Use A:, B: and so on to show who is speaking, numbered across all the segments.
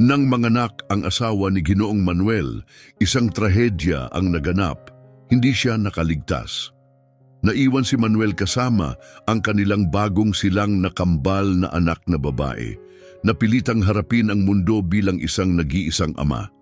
A: Nang manganak ang asawa ni Ginoong Manuel, isang trahedya ang naganap. Hindi siya nakaligtas. Naiwan si Manuel kasama ang kanilang bagong silang nakambal na anak na babae. Napilitang harapin ang mundo bilang isang nag-iisang ama.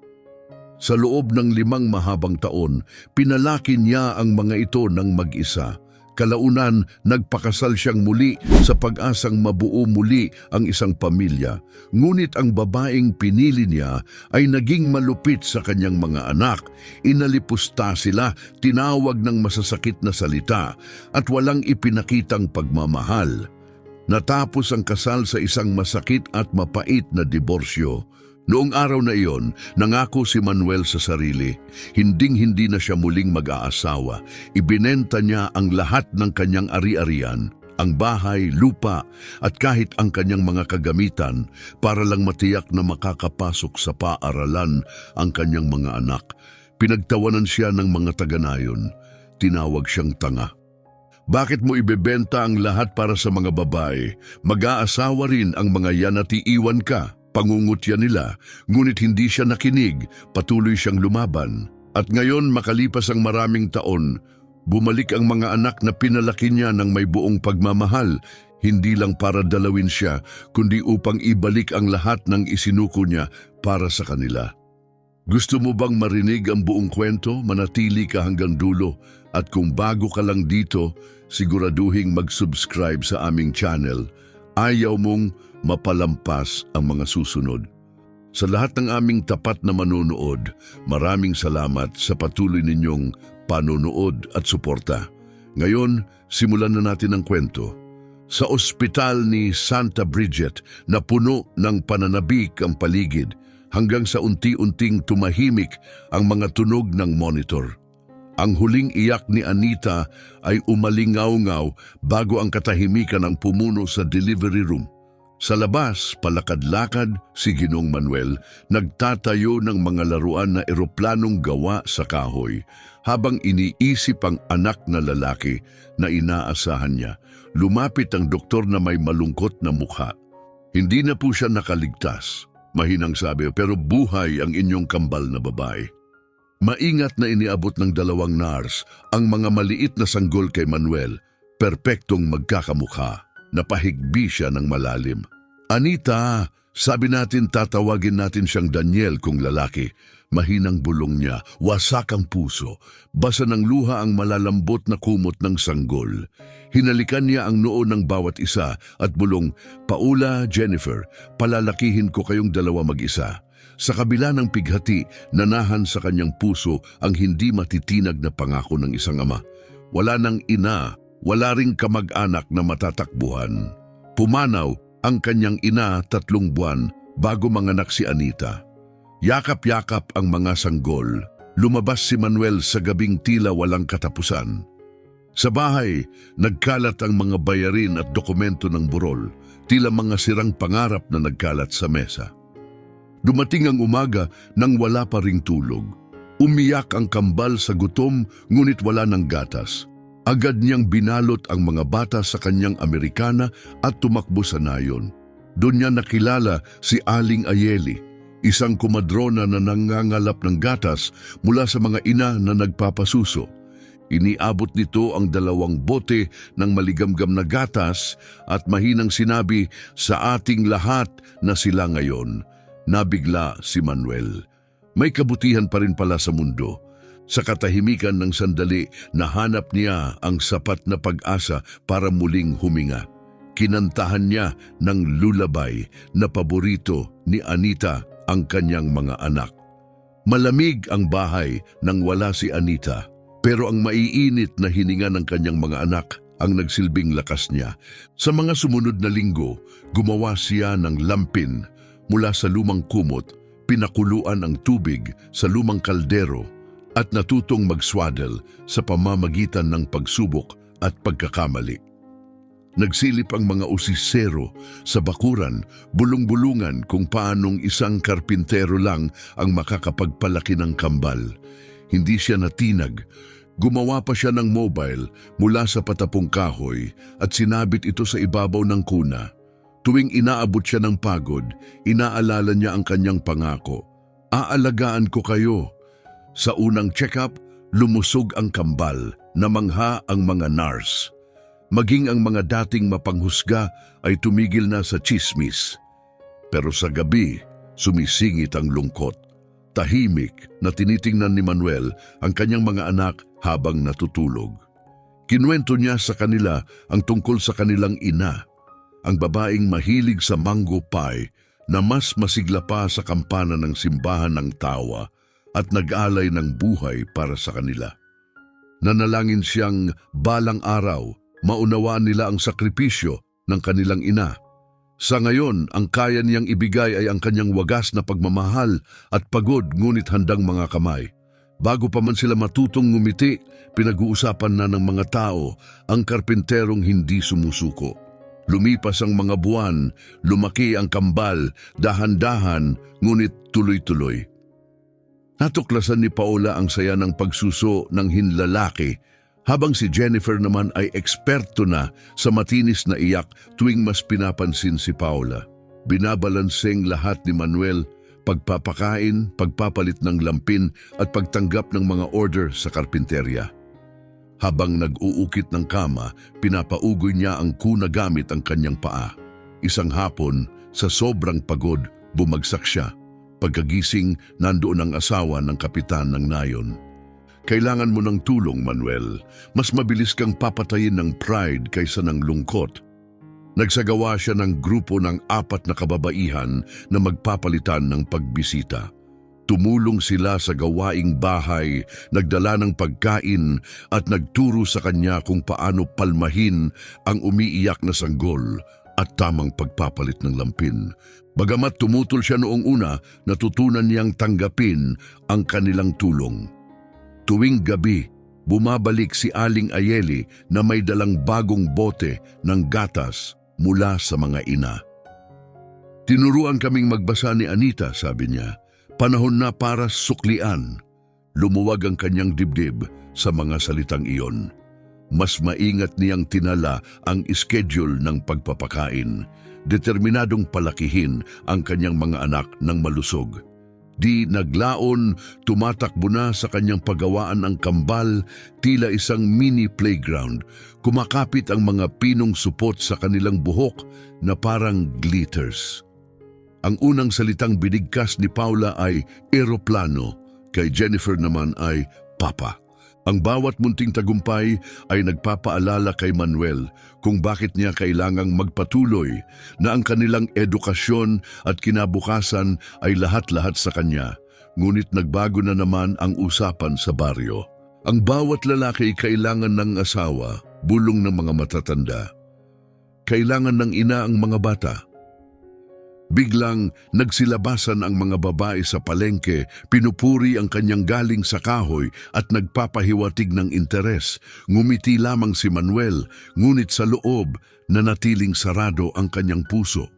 A: Sa loob ng 5 mahabang taon, pinalaki niya ang mga ito ng mag-isa. Kalaunan, nagpakasal siyang muli sa pag-asang mabuo muli ang isang pamilya. Ngunit ang babaeng pinili niya ay naging malupit sa kanyang mga anak. Inalipusta sila, tinawag ng masasakit na salita at walang ipinakitang pagmamahal. Natapos ang kasal sa isang masakit at mapait na diborsyo. Noong araw na iyon, nangako si Manuel sa sarili, hinding-hindi na siya muling mag-aasawa. Ibinenta niya ang lahat ng kanyang ari-arian, ang bahay, lupa, at kahit ang kanyang mga kagamitan para lang matiyak na makakapasok sa paaralan ang kanyang mga anak. Pinagtawanan siya ng mga taga-nayon. Tinawag siyang tanga. Bakit mo ibebenta ang lahat para sa mga babae? Mag-aasawa rin ang mga yan at iiwan ka. Pangungutya nila, ngunit hindi siya nakinig, patuloy siyang lumaban. At ngayon, makalipas ang maraming taon, bumalik ang mga anak na pinalaki niya ng may buong pagmamahal, hindi lang para dalawin siya, kundi upang ibalik ang lahat ng isinuko niya para sa kanila. Gusto mo bang marinig ang buong kwento? Manatili ka hanggang dulo. At kung bago ka lang dito, siguraduhing mag-subscribe sa aming channel. Ayaw mong mapalampas ang mga susunod. Sa lahat ng aming tapat na manonood, maraming salamat sa patuloy ninyong panonood at suporta. Ngayon, simulan na natin ang kwento. Sa ospital ni Santa Bridget na puno ng pananabik ang paligid hanggang sa unti-unting tumahimik ang mga tunog ng monitor. Ang huling iyak ni Anita ay umalingaw-ngaw bago ang katahimikan ang pumuno sa delivery room. Sa labas, palakad-lakad si Ginoong Manuel, nagtatayo ng mga laruan na eroplanong gawa sa kahoy, habang iniisip ang anak na lalaki na inaasahan niya. Lumapit ang doktor na may malungkot na mukha. Hindi na po siya nakaligtas, mahinang sabi, pero buhay ang inyong kambal na babae. Maingat na iniabot ng 2 nurse ang mga maliit na sanggol kay Manuel, perpektong magkakamukha. Napahigbi siya ng malalim. Anita, sabi natin tatawagin natin siyang Daniel kung lalaki. Mahinang bulong niya, wasak ang puso. Basa ng luha ang malalambot na kumot ng sanggol. Hinalikan niya ang noo ng bawat isa at bulong, Paula, Jennifer, palalakihin ko kayong 2 mag-isa. Sa kabila ng pighati, nanahan sa kanyang puso ang hindi matitinag na pangako ng isang ama. Wala nang ina, wala ring kamag-anak na matatakbuhan. Pumanaw ang kanyang ina 3 buwan bago manganak si Anita. Yakap-yakap ang mga sanggol. Lumabas si Manuel sa gabing tila walang katapusan. Sa bahay, nagkalat ang mga bayarin at dokumento ng burol, tila mga sirang pangarap na nagkalat sa mesa. Dumating ang umaga nang wala pa ring tulog. Umiyak ang kambal sa gutom ngunit wala ng gatas. Agad niyang binalot ang mga bata sa kanyang Amerikana at tumakbo sa nayon. Doon niya nakilala si Aling Ayeli, isang kumadrona na nangangalap ng gatas mula sa mga ina na nagpapasuso. Iniabot nito ang 2 bote ng maligamgam na gatas at mahinang sinabi, sa ating lahat na sila ngayon. Nabigla si Manuel. May kabutihan pa rin pala sa mundo. Sa katahimikan ng sandali, nahanap niya ang sapat na pag-asa para muling huminga. Kinantahan niya ng lullaby na paborito ni Anita ang kanyang mga anak. Malamig ang bahay nang wala si Anita, pero ang maiinit na hininga ng kanyang mga anak ang nagsilbing lakas niya. Sa mga sumunod na linggo, gumawa siya ng lampin mula sa lumang kumot, pinakuluan ang tubig sa lumang kaldero, at natutong mag-swaddle sa pamamagitan ng pagsubok at pagkakamali. Nagsilip ang mga usisero sa bakuran, bulong-bulungan kung paanong isang karpintero lang ang makakapagpalaki ng kambal. Hindi siya natinag. Gumawa pa siya ng mobile mula sa patapong kahoy at sinabit ito sa ibabaw ng kuna. Tuwing inaabot siya ng pagod, inaalala niya ang kanyang pangako. Aalagaan ko kayo. Sa unang check-up, lumusog ang kambal, namangha ang mga nurse. Maging ang mga dating mapanghusga ay tumigil na sa tsismis. Pero sa gabi, sumisingit ang lungkot. Tahimik na tinitingnan ni Manuel ang kanyang mga anak habang natutulog. Kinuwento niya sa kanila ang tungkol sa kanilang ina, ang babaeng mahilig sa mango pie na mas masigla pa sa kampana ng simbahan ng tawa at nag-alay ng buhay para sa kanila. Nanalangin siyang balang araw, maunawaan nila ang sakripisyo ng kanilang ina. Sa ngayon, ang kaya niyang ibigay ay ang kanyang wagas na pagmamahal at pagod ngunit handang mga kamay. Bago pa man sila matutong ngumiti, pinag-uusapan na ng mga tao ang karpinterong hindi sumusuko. Lumipas ang mga buwan, lumaki ang kambal, dahan-dahan, ngunit tuloy-tuloy. Natuklasan ni Paula ang saya ng pagsuso ng hinlalaki, habang si Jennifer naman ay eksperto na sa matinis na iyak tuwing mas pinapansin si Paula. Binabalanseng lahat ni Manuel, pagpapakain, pagpapalit ng lampin at pagtanggap ng mga order sa karpinterya. Habang nag-uukit ng kama, pinapaugoy niya ang kuna gamit ang kanyang paa. Isang hapon, sa sobrang pagod, bumagsak siya. Pagkagising, nandoon ang asawa ng kapitan ng nayon. Kailangan mo ng tulong, Manuel. Mas mabilis kang papatayin ng pride kaysa ng lungkot. Nagsagawa siya ng grupo ng 4 na kababaihan na magpapalitan ng pagbisita. Tumulong sila sa gawaing bahay, nagdala ng pagkain at nagturo sa kanya kung paano palmahin ang umiiyak na sanggol at tamang pagpapalit ng lampin. Bagamat tumutol siya noong una, natutunan niyang tanggapin ang kanilang tulong. Tuwing gabi, bumabalik si Aling Ayeli na may dalang bagong bote ng gatas mula sa mga ina. Tinuruan kaming magbasa ni Anita, sabi niya. Panahon na para suklian. Lumuwag ang kanyang dibdib sa mga salitang iyon. Mas maingat niyang tinala ang schedule ng pagpapakain. Determinadong palakihin ang kanyang mga anak ng malusog. Di naglaon, tumatakbo na sa kanyang paggawaan ang kambal, tila isang mini playground. Kumakapit ang mga pinong supot sa kanilang buhok na parang glitters. Ang unang salitang binigkas ni Paula ay eroplano, kay Jennifer naman ay papa. Ang bawat munting tagumpay ay nagpapaalala kay Manuel kung bakit niya kailangang magpatuloy na ang kanilang edukasyon at kinabukasan ay lahat-lahat sa kanya. Ngunit nagbago na naman ang usapan sa baryo. Ang bawat lalaki kailangan ng asawa, bulong ng mga matatanda. Kailangan ng ina ang mga bata. Biglang nagsilabasan ang mga babae sa palengke, pinupuri ang kanyang galing sa kahoy at nagpapahiwatig ng interes. Ngumiti lamang si Manuel, ngunit sa loob nanatiling sarado ang kanyang puso.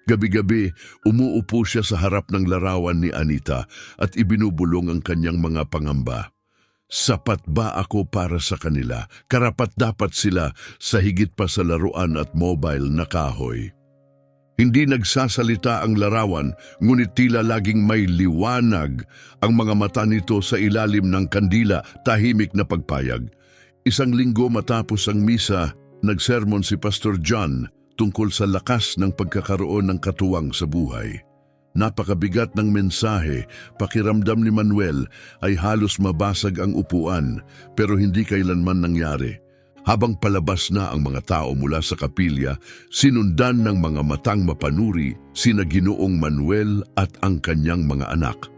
A: Gabi-gabi, umuupo siya sa harap ng larawan ni Anita at ibinubulong ang kanyang mga pangamba. Sapat ba ako para sa kanila? Karapat-dapat sila sa higit pa sa laruan at mobile na kahoy. Hindi nagsasalita ang larawan, ngunit tila laging may liwanag ang mga mata nito sa ilalim ng kandila, tahimik na pagpayag. Isang linggo matapos ang misa, nagsermon si Pastor John tungkol sa lakas ng pagkakaroon ng katuwang sa buhay. Napakabigat ng mensahe, pakiramdam ni Manuel ay halos mabasag ang upuan, pero hindi kailanman nangyari. Habang palabas na ang mga tao mula sa kapilya, sinundan ng mga matang mapanuri sina Ginoong Manuel at ang kanyang mga anak.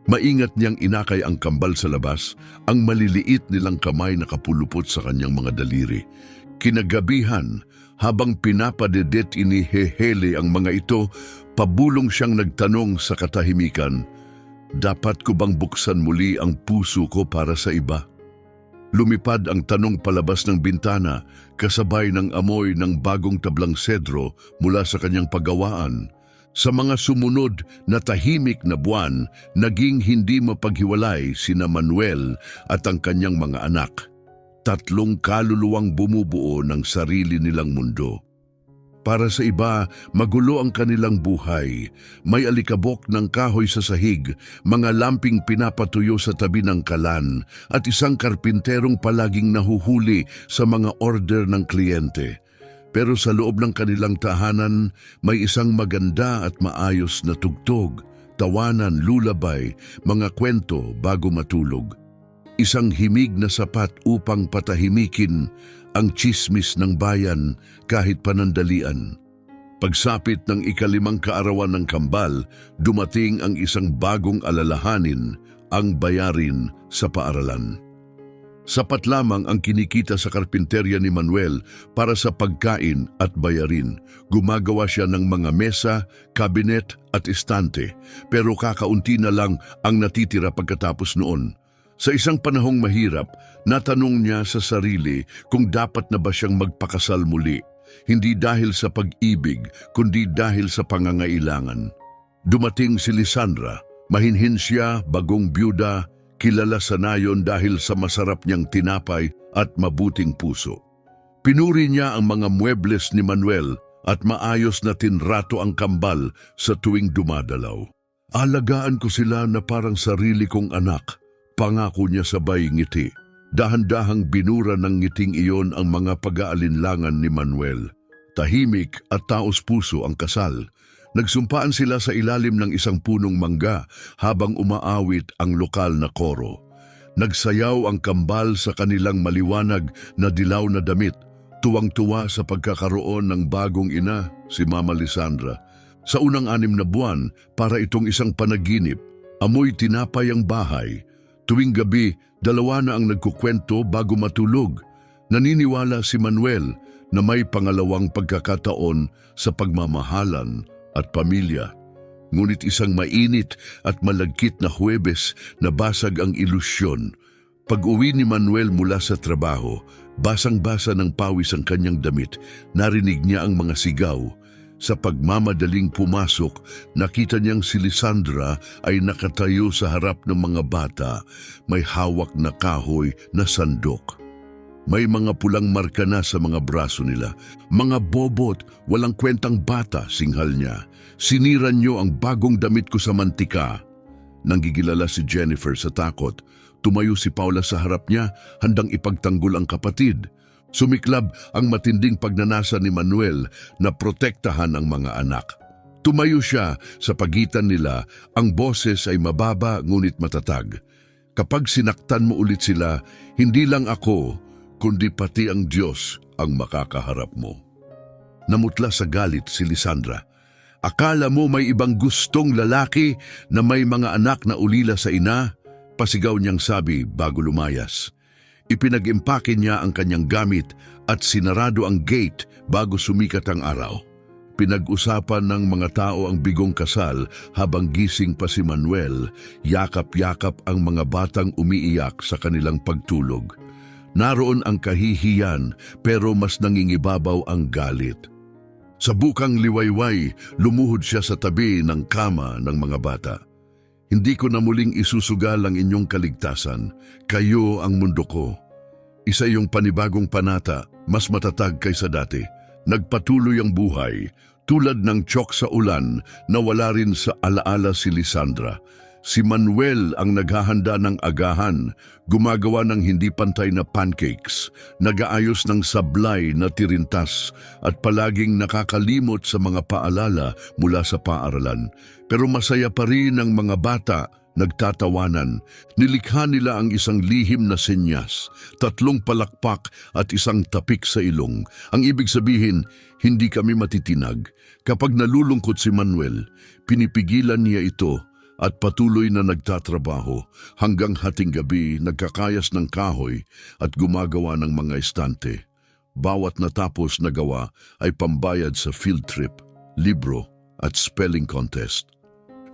A: Maingat niyang inakay ang kambal sa labas, ang maliliit nilang kamay nakapulupot sa kanyang mga daliri. Kinagabihan, habang pinapadedet inihehele ang mga ito, pabulong siyang nagtanong sa katahimikan, "Dapat ko bang buksan muli ang puso ko para sa iba?" Lumipad ang tanong palabas ng bintana, kasabay ng amoy ng bagong tablang sedro mula sa kanyang paggawaan. Sa mga sumunod na tahimik na buwan, naging hindi mapaghiwalay sina Manuel at ang kanyang mga anak. 3 kaluluwang bumubuo ng sarili nilang mundo. Para sa iba, magulo ang kanilang buhay. May alikabok ng kahoy sa sahig, mga lamping pinapatuyo sa tabi ng kalan, at isang karpinterong palaging nahuhuli sa mga order ng kliyente. Pero sa loob ng kanilang tahanan, may isang maganda at maayos na tugtog, tawanan, lulabay, mga kwento bago matulog. Isang himig na sapat upang patahimikin ang tsismis ng bayan kahit panandalian. Pagsapit ng ikalimang kaarawan ng kambal, dumating ang isang bagong alalahanin, ang bayarin sa paaralan. Sapat lamang ang kinikita sa karpinterya ni Manuel para sa pagkain at bayarin. Gumagawa siya ng mga mesa, kabinet at estante, pero kakaunti na lang ang natitira pagkatapos noon. Sa isang panahong mahirap, natanong niya sa sarili kung dapat na ba siyang magpakasal muli, hindi dahil sa pag-ibig, kundi dahil sa pangangailangan. Dumating si Lisandra, mahinhin siya, bagong byuda, kilala sa nayon dahil sa masarap niyang tinapay at mabuting puso. Pinuri niya ang mga muebles ni Manuel at maayos na tinrato ang kambal sa tuwing dumadalaw. Alagaan ko sila na parang sarili kong anak, pangako niya sabay ngiti. Dahan-dahang binura ng ngiting iyon ang mga pag-aalinlangan ni Manuel. Tahimik at taos-puso ang kasal. Nagsumpaan sila sa ilalim ng isang punong mangga habang umaawit ang lokal na koro. Nagsayaw ang kambal sa kanilang maliwanag na dilaw na damit, tuwang-tuwa sa pagkakaroon ng bagong ina, si Mama Lisandra. Sa unang 6 na buwan, para itong isang panaginip, amoy tinapay ang bahay. Tuwing gabi, 2 na ang nagkukwento bago matulog. Naniniwala si Manuel na may pangalawang pagkakataon sa pagmamahalan at pamilya. Ngunit isang mainit at malagkit na Huwebes nabasag ang ilusyon. Pag-uwi ni Manuel mula sa trabaho, basang-basa ng pawis ang kanyang damit, narinig niya ang mga sigaw. Sa pagmamadaling pumasok, nakita niyang si Lisandra ay nakatayo sa harap ng mga bata, may hawak na kahoy na sandok. May mga pulang marka na sa mga braso nila. Mga bobot, walang kwentang bata, singhal niya. Sinira niyo ang bagong damit ko sa mantika. Nanggigilala si Jennifer sa takot. Tumayo si Paula sa harap niya, handang ipagtanggol ang kapatid. Sumiklab ang matinding pagnanasa ni Manuel na protektahan ang mga anak. Tumayo siya sa pagitan nila, ang boses ay mababa ngunit matatag. Kapag sinaktan mo ulit sila, hindi lang ako, kundi pati ang Diyos ang makakaharap mo. Namutla sa galit si Lisandra. Akala mo may ibang gustong lalaki na may mga anak na ulila sa ina? Pasigaw niyang sabi bago lumayas. Ipinag-impake niya ang kanyang gamit at sinarado ang gate bago sumikat ang araw. Pinag-usapan ng mga tao ang bigong kasal habang gising pa si Manuel, yakap-yakap ang mga batang umiiyak sa kanilang pagtulog. Naroon ang kahihiyan pero mas nangingibabaw ang galit. Sa bukang liwayway, lumuhod siya sa tabi ng kama ng mga bata. Hindi ko na muling isusugal ang inyong kaligtasan. Kayo ang mundo ko. Isa yung panibagong panata, mas matatag kaysa dati. Nagpatuloy ang buhay, tulad ng tiyok sa ulan na wala rin sa alaala si Lisandra. Si Manuel ang naghahanda ng agahan, gumagawa ng hindi pantay na pancakes, nag-aayos ng sablay na tirintas at palaging nakakalimot sa mga paalala mula sa paaralan. Pero masaya pa rin ang mga bata, nagtatawanan. Nilikha nila ang isang lihim na senyas, 3 palakpak at isang tapik sa ilong. Ang ibig sabihin, hindi kami matitinag. Kapag nalulungkot si Manuel, pinipigilan niya ito at patuloy na nagtatrabaho hanggang hating gabi nagkakayas ng kahoy at gumagawa ng mga estante. Bawat natapos na gawa ay pambayad sa field trip, libro at spelling contest.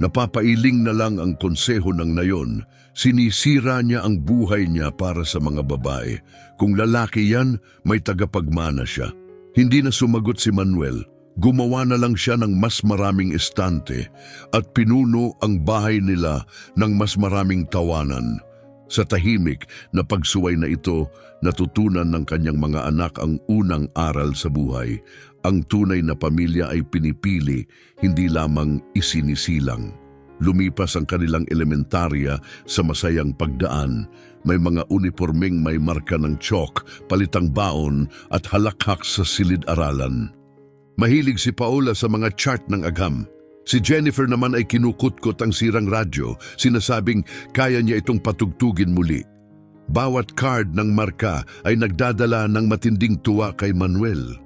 A: Napapailing na lang ang konseho ng nayon, sinisira niya ang buhay niya para sa mga babae. Kung lalaki yan, may tagapagmana siya. Hindi na sumagot si Manuel. Gumawa na lang siya ng mas maraming estante at pinuno ang bahay nila ng mas maraming tawanan. Sa tahimik na pagsuway na ito, natutunan ng kanyang mga anak ang unang aral sa buhay. Ang tunay na pamilya ay pinipili, hindi lamang isinisilang. Lumipas ang kanilang elementarya sa masayang pagdaan. May mga uniformeng may marka ng chalk, palitang baon at halakhak sa silid-aralan. Mahilig si Paula sa mga chart ng agam. Si Jennifer naman ay kinukutkot ang sirang radyo, sinasabing kaya niya itong patugtugin muli. Bawat card ng marka ay nagdadala ng matinding tuwa kay Manuel.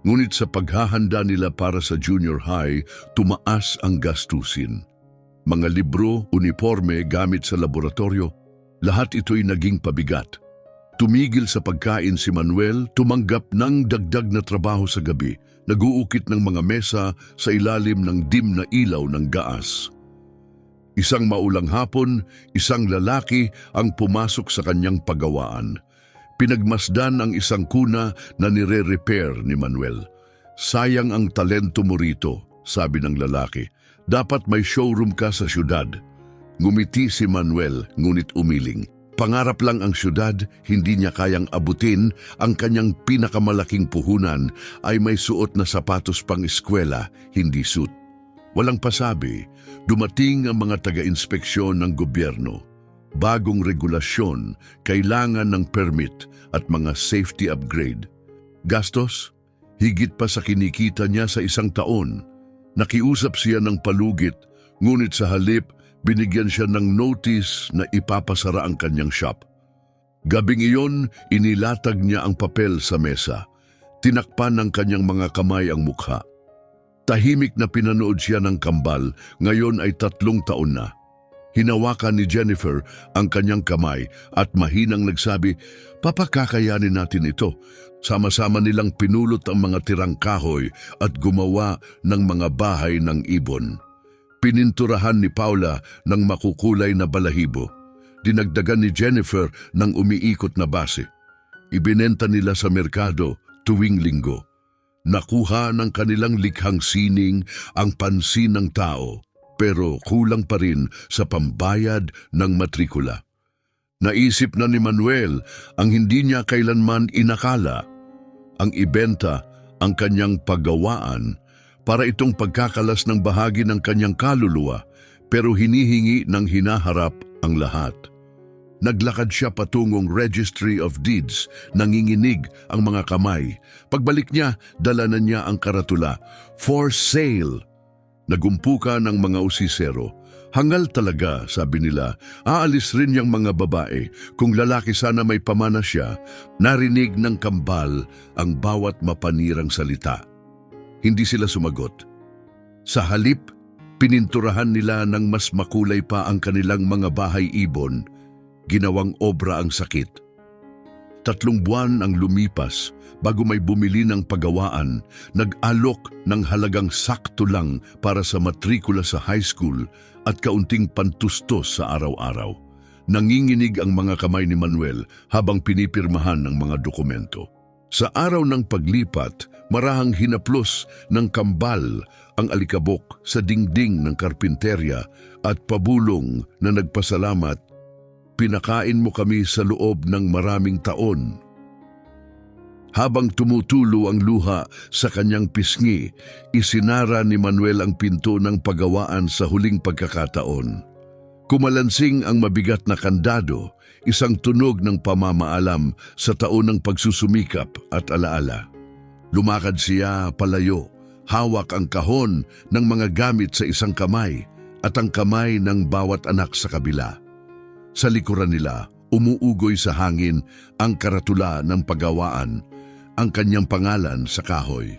A: Ngunit sa paghahanda nila para sa junior high, tumaas ang gastusin. Mga libro, uniforme, gamit sa laboratorio, lahat ito'y naging pabigat. Tumigil sa pagkain si Manuel, tumanggap ng dagdag na trabaho sa gabi, naguukit ng mga mesa sa ilalim ng dim na ilaw ng gaas. Isang maulang hapon, isang lalaki ang pumasok sa kanyang paggawaan. Pinagmasdan ang isang kuna na nire-repair ni Manuel. Sayang ang talento mo rito, sabi ng lalaki. Dapat may showroom ka sa syudad. Ngumiti si Manuel, ngunit umiling. Pangarap lang ang syudad, hindi niya kayang abutin. Ang kanyang pinakamalaking puhunan ay may suot na sapatos pang eskwela, hindi suit. Walang pasabi, dumating ang mga taga-inspeksyon ng gobyerno. Bagong regulasyon, kailangan ng permit at mga safety upgrade. Gastos? Higit pa sa kinikita niya sa isang taon. Nakiusap siya ng palugit, ngunit sa halip, binigyan siya ng notice na ipapasara ang kanyang shop. Gabing iyon, inilatag niya ang papel sa mesa. Tinakpan ng kanyang mga kamay ang mukha. Tahimik na pinanood siya ng kambal, ngayon ay 3 taon na. Hinawakan ni Jennifer ang kanyang kamay at mahinang nagsabi, "Papakakayanin natin ito." Sama-sama nilang pinulot ang mga tirang kahoy at gumawa ng mga bahay ng ibon. Pininturahan ni Paula ng makukulay na balahibo. Dinagdagan ni Jennifer ng umiikot na base. Ibinenta nila sa merkado tuwing linggo. Nakuha ng kanilang likhang sining ang pansin ng tao, pero kulang pa rin sa pambayad ng matrikula. Naisip na ni Manuel ang hindi niya kailanman inakala, ang ibenta ang kanyang paggawaan para itong pagkakalas ng bahagi ng kanyang kaluluwa, pero hinihingi ng hinaharap ang lahat. Naglakad siya patungong Registry of Deeds, nanginginig ang mga kamay. Pagbalik niya, dala na niya ang karatula, "For sale." Nagumpuka ng mga usisero. "Hangal talaga," sabi nila. "Aalis rin yung mga babae. Kung lalaki sana may pamana siya." Narinig ng kambal ang bawat mapanirang salita. Hindi sila sumagot. Sa halip, pininturahan nila ng mas makulay pa ang kanilang mga bahay ibon. Ginawang obra ang sakit. 3 buwan ang lumipas bago may bumili ng pagawaan, nag-alok ng halagang sakto lang para sa matrikula sa high school at kaunting pantustos sa araw-araw. Nanginginig ang mga kamay ni Manuel habang pinipirmahan ng mga dokumento. Sa araw ng paglipat, marahang hinaplos ng kambal ang alikabok sa dingding ng karpinterya at pabulong na nagpasalamat, "Pinakain mo kami sa loob ng maraming taon." Habang tumutulo ang luha sa kanyang pisngi, isinara ni Manuel ang pinto ng pagawaan sa huling pagkakataon. Kumalansing ang mabigat na kandado, isang tunog ng pamamaalam sa taon ng pagsusumikap at alaala. Lumakad siya palayo, hawak ang kahon ng mga gamit sa isang kamay at ang kamay ng bawat anak sa kabila. Sa likuran nila, umuugoy sa hangin ang karatula ng pagawaan, ang kanyang pangalan sa kahoy.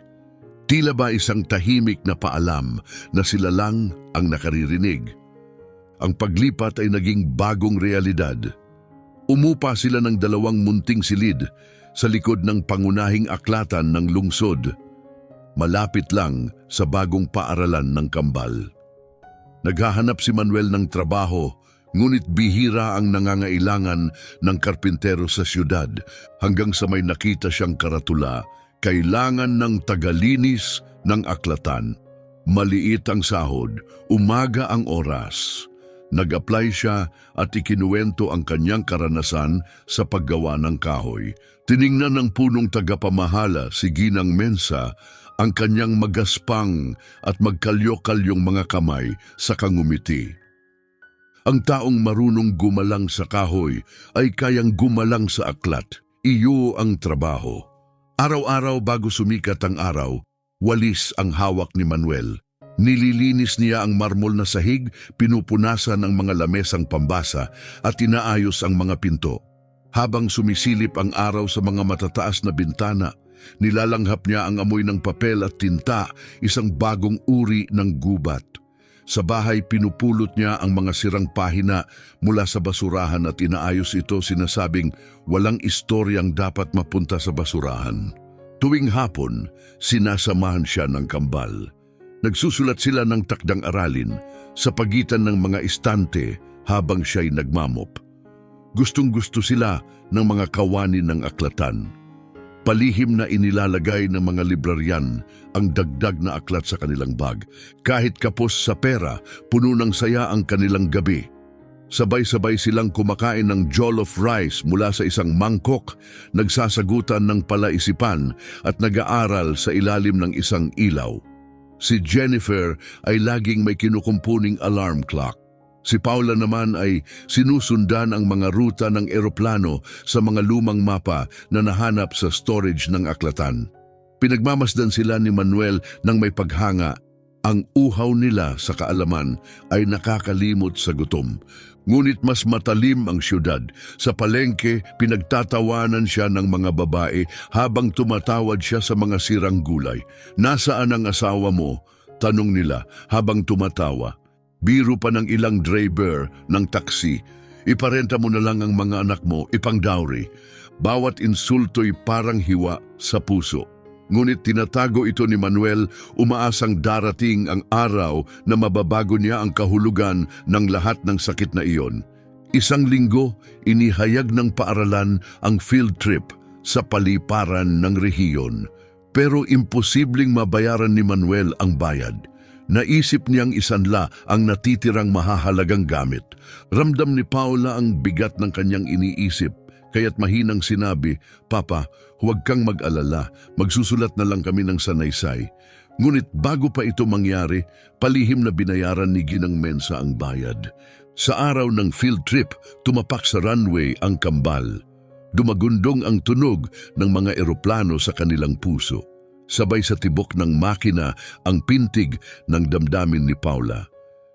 A: Tila ba isang tahimik na paalam na sila lang ang nakaririnig. Ang paglipat ay naging bagong realidad. Umupa sila ng 2 munting silid sa likod ng pangunahing aklatan ng lungsod, malapit lang sa bagong paaralan ng kambal. Naghahanap si Manuel ng trabaho, ngunit bihira ang nangangailangan ng karpintero sa syudad hanggang sa may nakita siyang karatula, "Kailangan ng tagalinis ng aklatan." Maliit ang sahod, umaga ang oras. Nag-apply siya at ikinuwento ang kanyang karanasan sa paggawa ng kahoy. Tiningnan ng punong tagapamahala si Ginang Mensa ang kanyang magaspang at magkalyo-kalyong mga kamay sa kangumiti. Ang taong marunong gumalang sa kahoy ay kayang gumalang sa aklat. Iyo ang trabaho. Araw-araw bago sumikat ang araw, walis ang hawak ni Manuel. Nililinis niya ang marmol na sahig, pinupunasan ang mga lamesang pambasa at inaayos ang mga pinto. Habang sumisilip ang araw sa mga matataas na bintana, nilalanghap niya ang amoy ng papel at tinta, isang bagong uri ng gubat. Sa bahay, pinupulot niya ang mga sirang pahina mula sa basurahan at inaayos ito, sinasabing walang istoryang dapat mapunta sa basurahan. Tuwing hapon, sinasamahan siya ng kambal. Nagsusulat sila ng takdang aralin sa pagitan ng mga istante habang siya'y nagmamop. Gustong-gusto sila ng mga kawani ng aklatan. Palihim na inilalagay ng mga libraryan ang dagdag na aklat sa kanilang bag. Kahit kapos sa pera, puno ng saya ang kanilang gabi. Sabay-sabay silang kumakain ng jollof rice mula sa isang mangkok, nagsasagutan ng palaisipan at nag-aaral sa ilalim ng isang ilaw. Si Jennifer ay laging may kinukumpuning alarm clock. Si Paula naman ay sinusundan ang mga ruta ng eroplano sa mga lumang mapa na nahanap sa storage ng aklatan. Pinagmamasdan sila ni Manuel ng may paghanga. Ang uhaw nila sa kaalaman ay nakakalimot sa gutom. Ngunit mas matalim ang siyudad. Sa palengke, pinagtatawanan siya ng mga babae habang tumatawad siya sa mga sirang gulay. "Nasaan ang asawa mo?" tanong nila habang tumatawa. Biro pa ng ilang driver ng taxi. "Iparenta mo na lang ang mga anak mo, ipang-dowry." Bawat insulto'y parang hiwa sa puso. Ngunit tinatago ito ni Manuel, umaasang darating ang araw na mababago niya ang kahulugan ng lahat ng sakit na iyon. Isang linggo, inihayag ng paaralan ang field trip sa paliparan ng rehiyon. Pero imposibleng mabayaran ni Manuel ang bayad. Naisip niyang isanla ang natitirang mahahalagang gamit. Ramdam ni Paula ang bigat ng kanyang iniisip, kaya't mahinang sinabi, "Papa, huwag kang mag-alala, magsusulat na lang kami ng sanaysay." Ngunit bago pa ito mangyari, palihim na binayaran ni Ginang Mensa ang bayad. Sa araw ng field trip, tumapak sa runway ang kambal. Dumagundong ang tunog ng mga eroplano sa kanilang puso. Sabay sa tibok ng makina ang pintig ng damdamin ni Paula.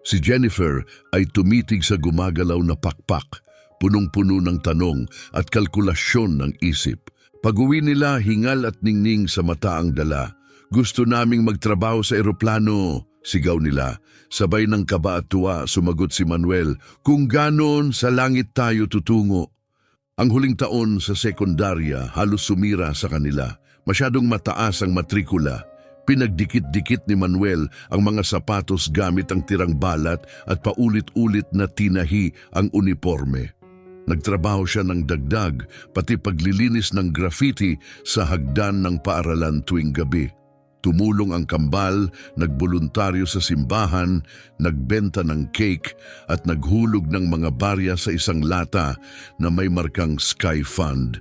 A: Si Jennifer ay tumitig sa gumagalaw na pakpak, punong-puno ng tanong at kalkulasyon ng isip. Pag-uwi nila, hingal at ningning sa mata ang dala. "Gusto naming magtrabaho sa eroplano," sigaw nila. Sabay ng kaba at tuwa, sumagot si Manuel, "Kung ganon, sa langit tayo tutungo." Ang huling taon sa sekundarya halos sumira sa kanila. Masyadong mataas ang matrikula. Pinagdikit-dikit ni Manuel ang mga sapatos gamit ang tirang balat at paulit-ulit na tinahi ang uniforme. Nagtrabaho siya ng dagdag, pati paglilinis ng graffiti sa hagdan ng paaralan tuwing gabi. Tumulong ang kambal, nagboluntaryo sa simbahan, nagbenta ng cake at naghulog ng mga barya sa isang lata na may markang Sky Fund.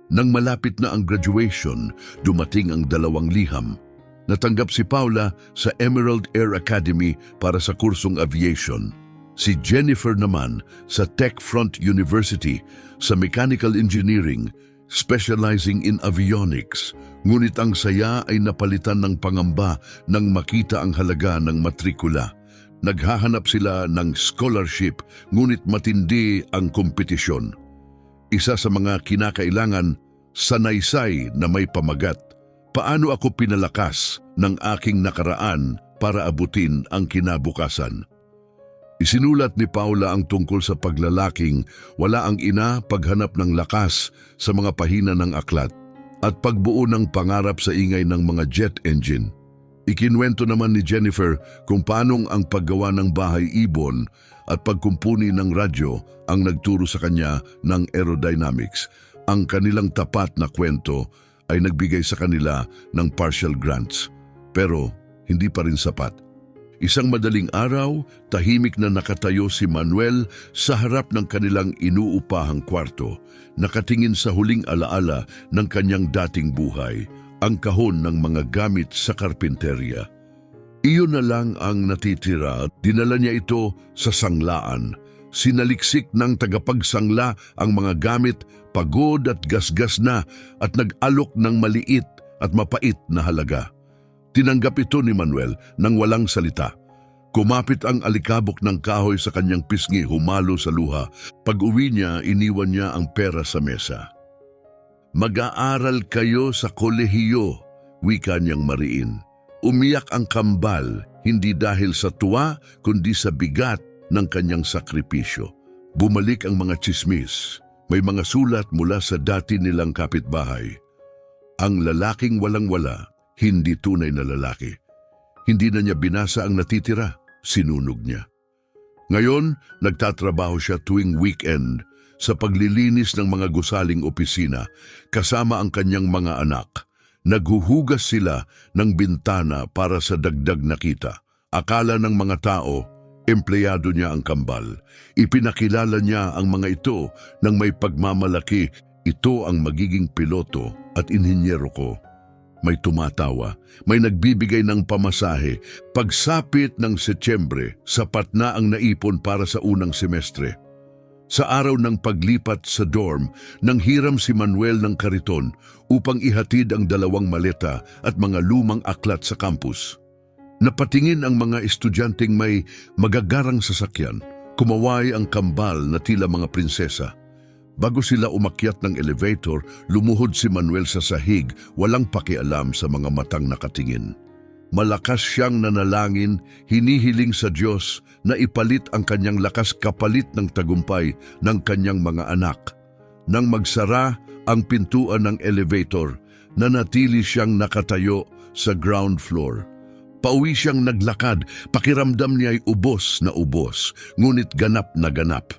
A: Nang malapit na ang graduation, dumating ang dalawang liham. Natanggap si Paula sa Emerald Air Academy para sa kursong aviation. Si Jennifer naman sa Techfront University sa Mechanical Engineering, specializing in avionics. Ngunit ang saya ay napalitan ng pangamba nang makita ang halaga ng matrikula. Naghahanap sila ng scholarship, ngunit matindi ang kompetisyon. Isa sa mga kinakailangan, sanaysay na may pamagat. Paano ako pinalakas ng aking nakaraan para abutin ang kinabukasan? Isinulat ni Paula ang tungkol sa paglalaking wala ang ina, paghanap ng lakas sa mga pahina ng aklat at pagbuo ng pangarap sa ingay ng mga jet engine. Ikinwento naman ni Jennifer kung paanong ang paggawa ng bahay ibon at pagkumpuni ng radyo ang nagturo sa kanya ng aerodynamics. Ang kanilang tapat na kwento ay nagbigay sa kanila ng partial grants, pero hindi pa rin sapat. Isang madaling araw, tahimik na nakatayo si Manuel sa harap ng kanilang inuupahang kwarto, nakatingin sa huling alaala ng kanyang dating buhay, ang kahon ng mga gamit sa karpinterya. Iyon na lang ang natitira, dinala niya ito sa sanglaan. Sinaliksik ng tagapagsangla ang mga gamit, pagod at gasgas na at nag-alok ng maliit at mapait na halaga. Tinanggap ito ni Manuel nang walang salita. Kumapit ang alikabok ng kahoy sa kanyang pisngi, humalo sa luha. Pag-uwi niya, iniwan niya ang pera sa mesa. "Mag-aaral kayo sa kolehiyo," wika niyang mariin. Umiyak ang kambal, hindi dahil sa tuwa, kundi sa bigat ng kanyang sakripisyo. Bumalik ang mga tsismis. May mga sulat mula sa dati nilang kapitbahay. Ang lalaking walang-wala, hindi tunay na lalaki. Hindi na niya binasa ang natitira, sinunog niya. Ngayon, nagtatrabaho siya tuwing weekend sa paglilinis ng mga gusaling opisina kasama ang kanyang mga anak. Naghuhugas sila ng bintana para sa dagdag na kita. Akala ng mga tao, empleyado niya ang kambal. Ipinakilala niya ang mga ito ng may pagmamalaki. Ito ang magiging piloto at inhinyero ko. May tumatawa, may nagbibigay ng pamasahe. Pagsapit ng Setyembre, sapat na ang naipon para sa unang semestre. Sa araw ng paglipat sa dorm, nanghiram si Manuel ng kariton upang ihatid ang 2 maleta at mga lumang aklat sa campus. Napatingin ang mga estudyanteng may magagarang sasakyan. Kumaway ang kambal na tila mga prinsesa. Bago sila umakyat ng elevator, lumuhod si Manuel sa sahig, walang pakialam sa mga matang nakatingin. Malakas siyang nanalangin, hinihiling sa Diyos na ipalit ang kanyang lakas kapalit ng tagumpay ng kanyang mga anak. Nang magsara ang pintuan ng elevator, nanatili siyang nakatayo sa ground floor. Pauwi siyang naglakad, pakiramdam niya ay ubos na ubos, ngunit ganap na ganap.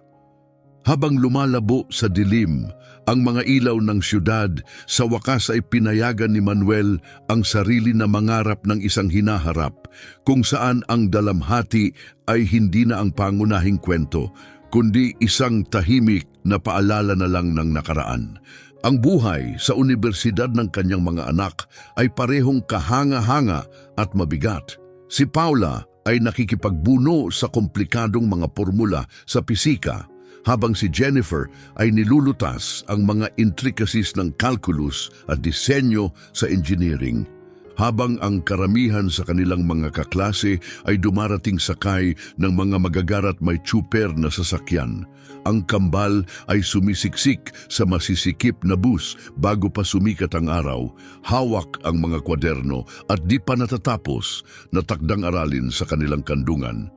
A: Habang lumalabo sa dilim ang mga ilaw ng syudad, sa wakas ay pinayagan ni Manuel ang sarili na mangarap ng isang hinaharap, kung saan ang dalamhati ay hindi na ang pangunahing kwento, kundi isang tahimik na paalala na lang ng nakaraan. Ang buhay sa universidad ng kanyang mga anak ay parehong kahanga-hanga at mabigat. Si Paula ay nakikipagbuno sa komplikadong mga formula sa pisika, habang si Jennifer ay nilulutas ang mga intricacies ng calculus at disenyo sa engineering. Habang ang karamihan sa kanilang mga kaklase ay dumarating sakay ng mga magagarat may tsuper na sasakyan, ang kambal ay sumisiksik sa masisikip na bus bago pa sumikat ang araw, hawak ang mga kwaderno at di pa natatapos na takdang aralin sa kanilang kandungan.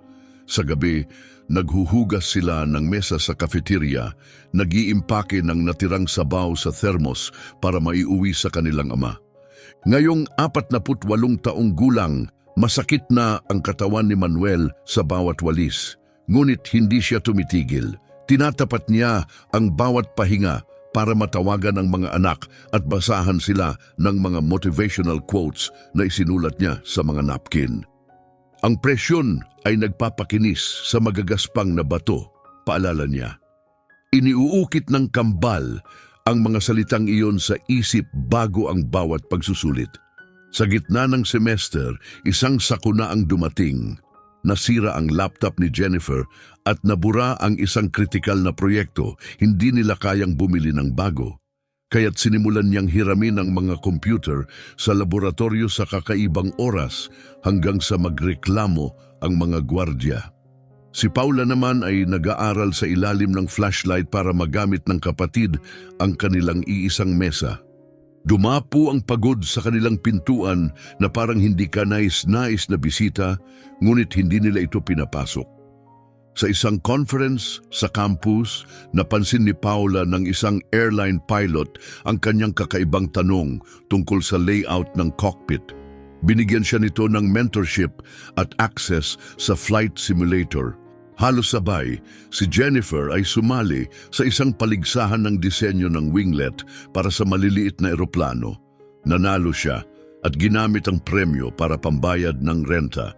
A: Sa gabi, naghuhugas sila ng mesa sa cafeteria, nag-iimpake ng natirang sabaw sa thermos para maiuwi sa kanilang ama. Ngayong 48 taong gulang, masakit na ang katawan ni Manuel sa bawat walis. Ngunit hindi siya tumitigil. Tinatapat niya ang bawat pahinga para matawagan ang mga anak at basahan sila ng mga motivational quotes na isinulat niya sa mga napkin. Ang presyon ay nagpapakinis sa magagaspang na bato, paalala niya. Iniuukit ng kambal ang mga salitang iyon sa isip bago ang bawat pagsusulit. Sa gitna ng semester, isang sakuna ang dumating. Nasira ang laptop ni Jennifer at nabura ang isang kritikal na proyekto. Hindi nila kayang bumili ng bago. Kaya't sinimulan niyang hiramin ang mga computer sa laboratorio sa kakaibang oras hanggang sa magreklamo ang mga gwardya. Si Paula naman ay nag-aaral sa ilalim ng flashlight para magamit ng kapatid ang kanilang iisang mesa. Dumapo ang pagod sa kanilang pintuan na parang hindi ka nais-nais na bisita, ngunit hindi nila ito pinapasok. Sa isang conference sa campus, napansin ni Paula ng isang airline pilot ang kanyang kakaibang tanong tungkol sa layout ng cockpit. Binigyan siya nito ng mentorship at access sa flight simulator. Halos sabay, si Jennifer ay sumali sa isang paligsahan ng disenyo ng winglet para sa maliliit na eroplano. Nanalo siya at ginamit ang premyo para pambayad ng renta.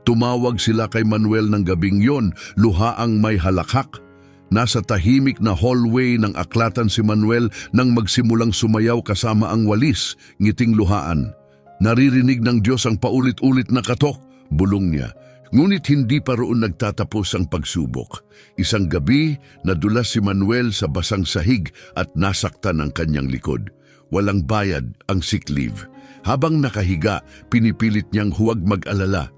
A: Tumawag sila kay Manuel ng gabing yon, luhaang may halakhak. Nasa tahimik na hallway ng aklatan si Manuel nang magsimulang sumayaw kasama ang walis, ngiting luhaan. Naririnig ng Diyos ang paulit-ulit na katok, bulong niya. Ngunit hindi pa roon nagtatapos ang pagsubok. Isang gabi, nadulas si Manuel sa basang sahig at nasaktan ang kanyang likod. Walang bayad ang sick leave. Habang nakahiga, pinipilit niyang huwag mag-alala.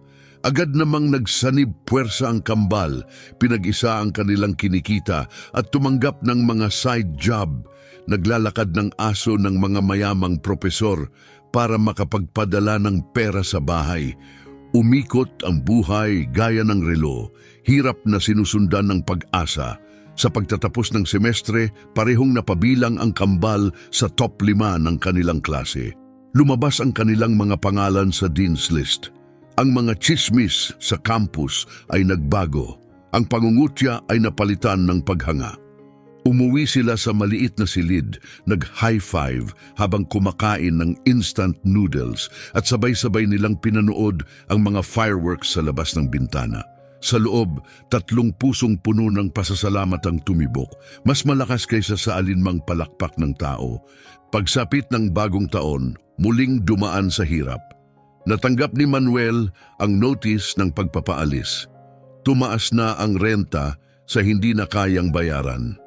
A: Agad namang nagsanib puwersa ang kambal, pinag-isa ang kanilang kinikita at tumanggap ng mga side job. Naglalakad ng aso ng mga mayamang propesor para makapagpadala ng pera sa bahay. Umikot ang buhay gaya ng relo, hirap na sinusundan ng pag-asa. Sa pagtatapos ng semestre, parehong napabilang ang kambal sa top 5 ng kanilang klase. Lumabas ang kanilang mga pangalan sa Dean's List. Ang mga chismis sa campus ay nagbago. Ang pangungutya ay napalitan ng paghanga. Umuwi sila sa maliit na silid, nag-high five habang kumakain ng instant noodles at sabay-sabay nilang pinanood ang mga fireworks sa labas ng bintana. Sa loob, 3 pusong puno ng pasasalamat ang tumibok, mas malakas kaysa sa alinmang palakpak ng tao. Pagsapit ng bagong taon, muling dumaan sa hirap. Natanggap ni Manuel ang notice ng pagpapaalis. Tumaas na ang renta sa hindi na kayang bayaran.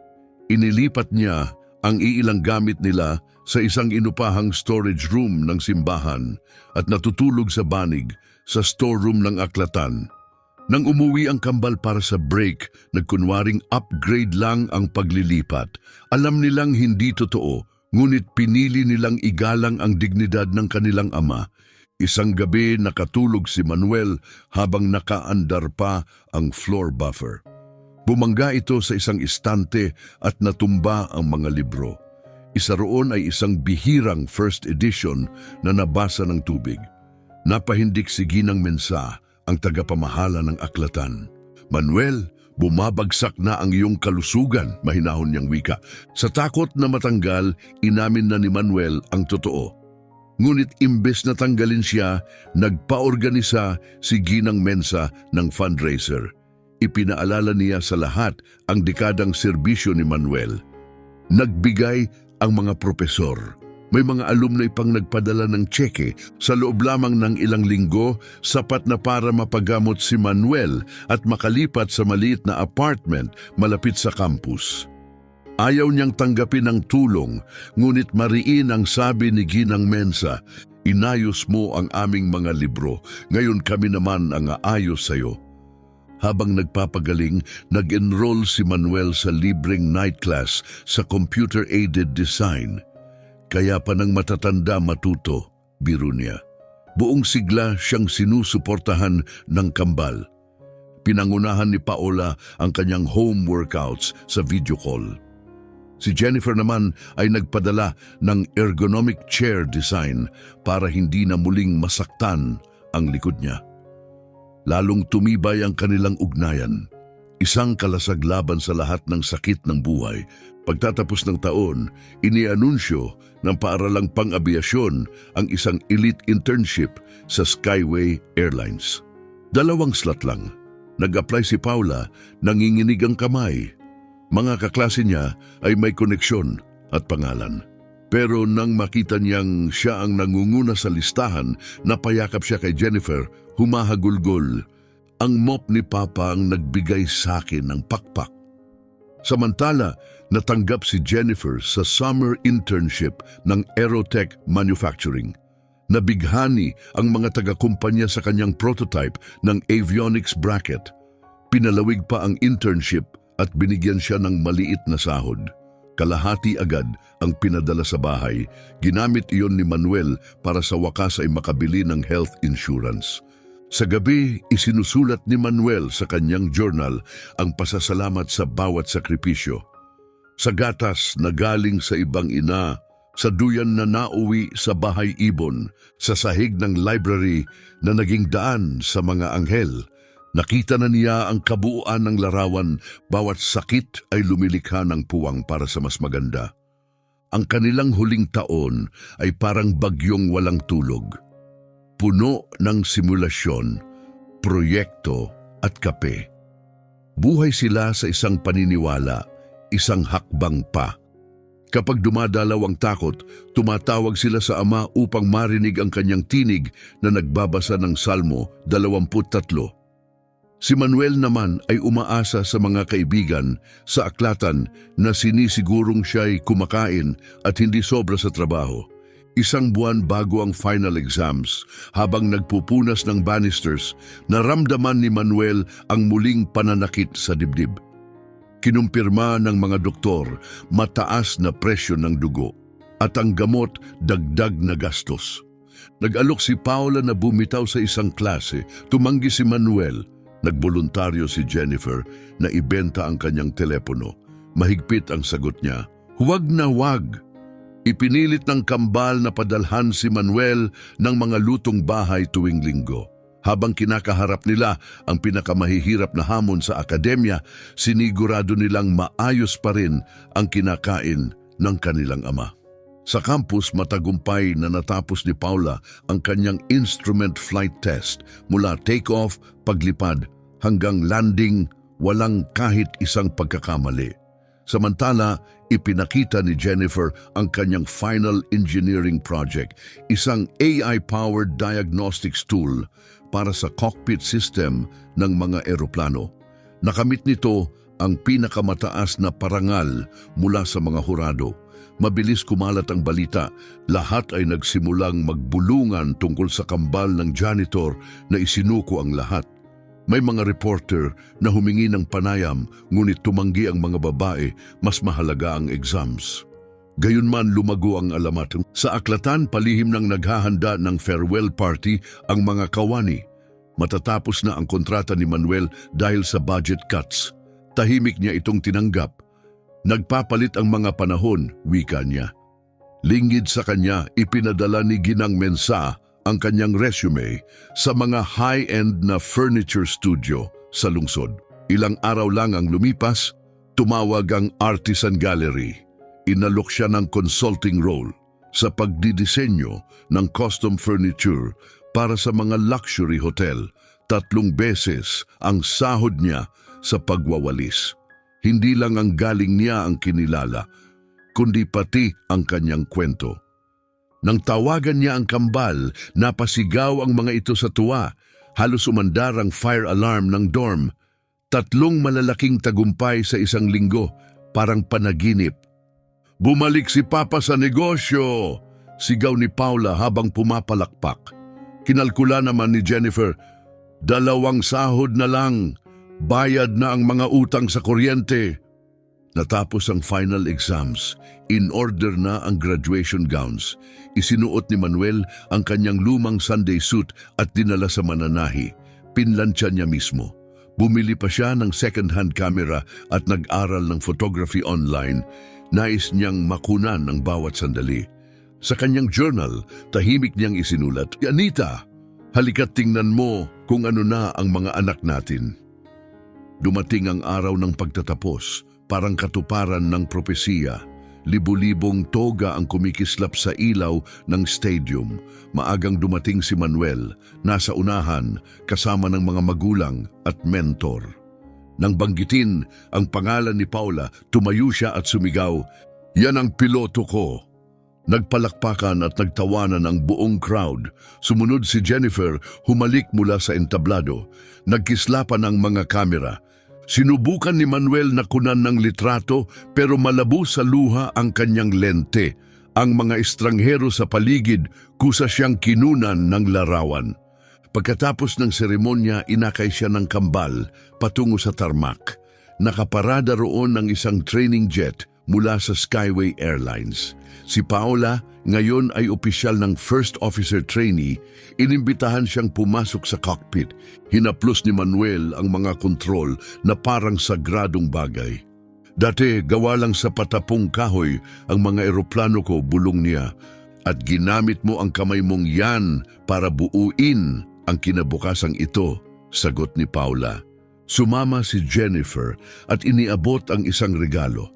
A: Inilipat niya ang iilang gamit nila sa isang inupahang storage room ng simbahan at natutulog sa banig sa storeroom ng aklatan. Nang umuwi ang kambal para sa break, nagkunwaring upgrade lang ang paglilipat. Alam nilang hindi totoo, ngunit pinili nilang igalang ang dignidad ng kanilang ama. Isang gabi nakatulog si Manuel habang nakaandar pa ang floor buffer. Bumangga ito sa isang istante at natumba ang mga libro. Isa roon ay isang bihirang first edition na nabasa ng tubig. Napahindik si Ginang Mensa, ang tagapamahala ng aklatan. Manuel, bumabagsak na ang iyong kalusugan, mahinahon niyang wika. Sa takot na matanggal, inamin na ni Manuel ang totoo. Ngunit imbes na tanggalin siya, nagpaorganisa si Ginang Mensa ng fundraiser. Ipinaalala niya sa lahat ang dekadang serbisyo ni Manuel. Nagbigay ang mga propesor. May mga alumni pang nagpadala ng tseke. Sa loob lamang ng ilang linggo, sapat na para mapagamot si Manuel at makalipat sa maliit na apartment malapit sa campus. Ayaw niyang tanggapin ang tulong, ngunit mariin ang sabi ni Ginang Mensa, inayos mo ang aming mga libro, ngayon kami naman ang aayos sa'yo. Habang nagpapagaling, nag-enroll si Manuel sa libreng night class sa computer-aided design. Kaya pa nang matatanda matuto, biro niya. Buong sigla siyang sinusuportahan ng kambal. Pinangunahan ni Paola ang kanyang home workouts sa video call. Si Jennifer naman ay nagpadala ng ergonomic chair design para hindi na muling masaktan ang likod niya. Lalong tumibay ang kanilang ugnayan. Isang kalasaglaban sa lahat ng sakit ng buhay. Pagtatapos ng taon, inianunsyo ng paaralang pang-abiasyon ang isang elite internship sa Skyway Airlines. 2 slot lang. Nag-apply si Paula, nanginginig ang kamay. Mga kaklase niya ay may koneksyon at pangalan. Pero nang makita niyang siya ang nangunguna sa listahan, napayakap siya kay Jennifer, humahagulgol. Ang mop ni Papa ang nagbigay sa akin ng pakpak. Samantala, natanggap si Jennifer sa summer internship ng Aerotech Manufacturing. Nabighani ang mga taga-kumpanya sa kanyang prototype ng avionics bracket. Pinalawig pa ang internship at binigyan siya ng maliit na sahod. Kalahati agad ang pinadala sa bahay. Ginamit iyon ni Manuel para sa wakas ay makabili ng health insurance. Sa gabi, isinusulat ni Manuel sa kanyang journal ang pasasalamat sa bawat sakripisyo. Sa gatas na galing sa ibang ina, sa duyan na nauwi sa bahay ibon, sa sahig ng library na naging daan sa mga anghel. Nakita na niya ang kabuuan ng larawan, bawat sakit ay lumilikha ng puwang para sa mas maganda. Ang kanilang huling taon ay parang bagyong walang tulog. Puno ng simulasyon, proyekto at kape. Buhay sila sa isang paniniwala, isang hakbang pa. Kapag dumadalaw ang takot, tumatawag sila sa Ama upang marinig ang kanyang tinig na nagbabasa ng Salmo 23. Si Manuel naman ay umaasa sa mga kaibigan sa aklatan na sinisigurong siya'y kumakain at hindi sobra sa trabaho. Isang buwan bago ang final exams, habang nagpupunas ng banisters, naramdaman ni Manuel ang muling pananakit sa dibdib. Kinumpirma ng mga doktor, mataas na presyo ng dugo at ang gamot dagdag na gastos. Nag-alok si Paula na bumitaw sa isang klase, tumanggi si Manuel. Nagboluntaryo si Jennifer na ibenta ang kanyang telepono. Mahigpit ang sagot niya, "Huwag na wag." Ipinilit ng kambal na padalhan si Manuel ng mga lutong bahay tuwing linggo. Habang kinakaharap nila ang pinakamahihirap na hamon sa akademya, sinigurado nilang maayos pa rin ang kinakain ng kanilang ama. Sa campus, matagumpay na natapos ni Paula ang kanyang instrument flight test mula take-off, paglipad, hanggang landing, walang kahit isang pagkakamali. Samantala, ipinakita ni Jennifer ang kanyang final engineering project, isang AI-powered diagnostics tool para sa cockpit system ng mga eroplano. Nakamit nito ang pinakamataas na parangal mula sa mga hurado. Mabilis kumalat ang balita, lahat ay nagsimulang magbulungan tungkol sa kambal ng janitor na isinuko ang lahat. May mga reporter na humingi ng panayam, ngunit tumanggi ang mga babae, mas mahalaga ang exams. Gayunman lumago ang alamat. Sa aklatan, palihim nang naghahanda ng farewell party ang mga kawani. Matatapos na ang kontrata ni Manuel dahil sa budget cuts. Tahimik niya itong tinanggap. Nagpapalit ang mga panahon, wika niya. Lingid sa kanya, ipinadala ni Ginang Mensa ang kanyang resume sa mga high-end na furniture studio sa lungsod. Ilang araw lang ang lumipas, tumawag ang Artisan Gallery. Inalok siya ng consulting role sa pagdidisenyo ng custom furniture para sa mga luxury hotel. 3 beses ang sahod niya sa pagwawalis. Hindi lang ang galing niya ang kinilala, kundi pati ang kanyang kwento. Nang tawagan niya ang kambal, napasigaw ang mga ito sa tuwa. Halos umandar ang fire alarm ng dorm. 3 malalaking tagumpay sa isang linggo, parang panaginip. "Bumalik si Papa sa negosyo!" Sigaw ni Paula habang pumapalakpak. Kinalkula naman ni Jennifer, 2 sahod na lang, bayad na ang mga utang sa kuryente. Natapos ang final exams, in order na ang graduation gowns. Isinuot ni Manuel ang kanyang lumang Sunday suit at dinala sa mananahi. Pinlansya niya mismo. Bumili pa siya ng second-hand camera at nag-aral ng photography online. Nais niyang makunan ang bawat sandali. Sa kanyang journal, tahimik niyang isinulat, "Anita, halika't tingnan mo kung ano na ang mga anak natin." Dumating ang araw ng pagtatapos, parang katuparan ng propesiya. Libu-libong toga ang kumikislap sa ilaw ng stadium. Maagang dumating si Manuel, nasa unahan, kasama ng mga magulang at mentor. Nang banggitin ang pangalan ni Paula, tumayo siya at sumigaw, "Yan ang piloto ko!" Nagpalakpakan at nagtawanan ang buong crowd. Sumunod si Jennifer, humalik mula sa entablado. Nagkislapan ang mga kamera. Sinubukan ni Manuel na kunan ng litrato pero malabo sa luha ang kanyang lente. Ang mga estranghero sa paligid kusa siyang kinunan ng larawan. Pagkatapos ng seremonya, inakay siya ng kambal patungo sa tarmac. Nakaparada roon ng isang training jet mula sa Skyway Airlines. Si Paula ngayon ay opisyal ng First Officer Trainee. Inimbitahan siyang pumasok sa cockpit. Hinaplos ni Manuel ang mga kontrol na parang sagradong bagay. "Dati gawa lang sa patapong kahoy ang mga eroplano ko," bulong niya. "At ginamit mo ang kamay mong yan para buuin ang kinabukasang ito," sagot ni Paula. Sumama si Jennifer at iniabot ang isang regalo.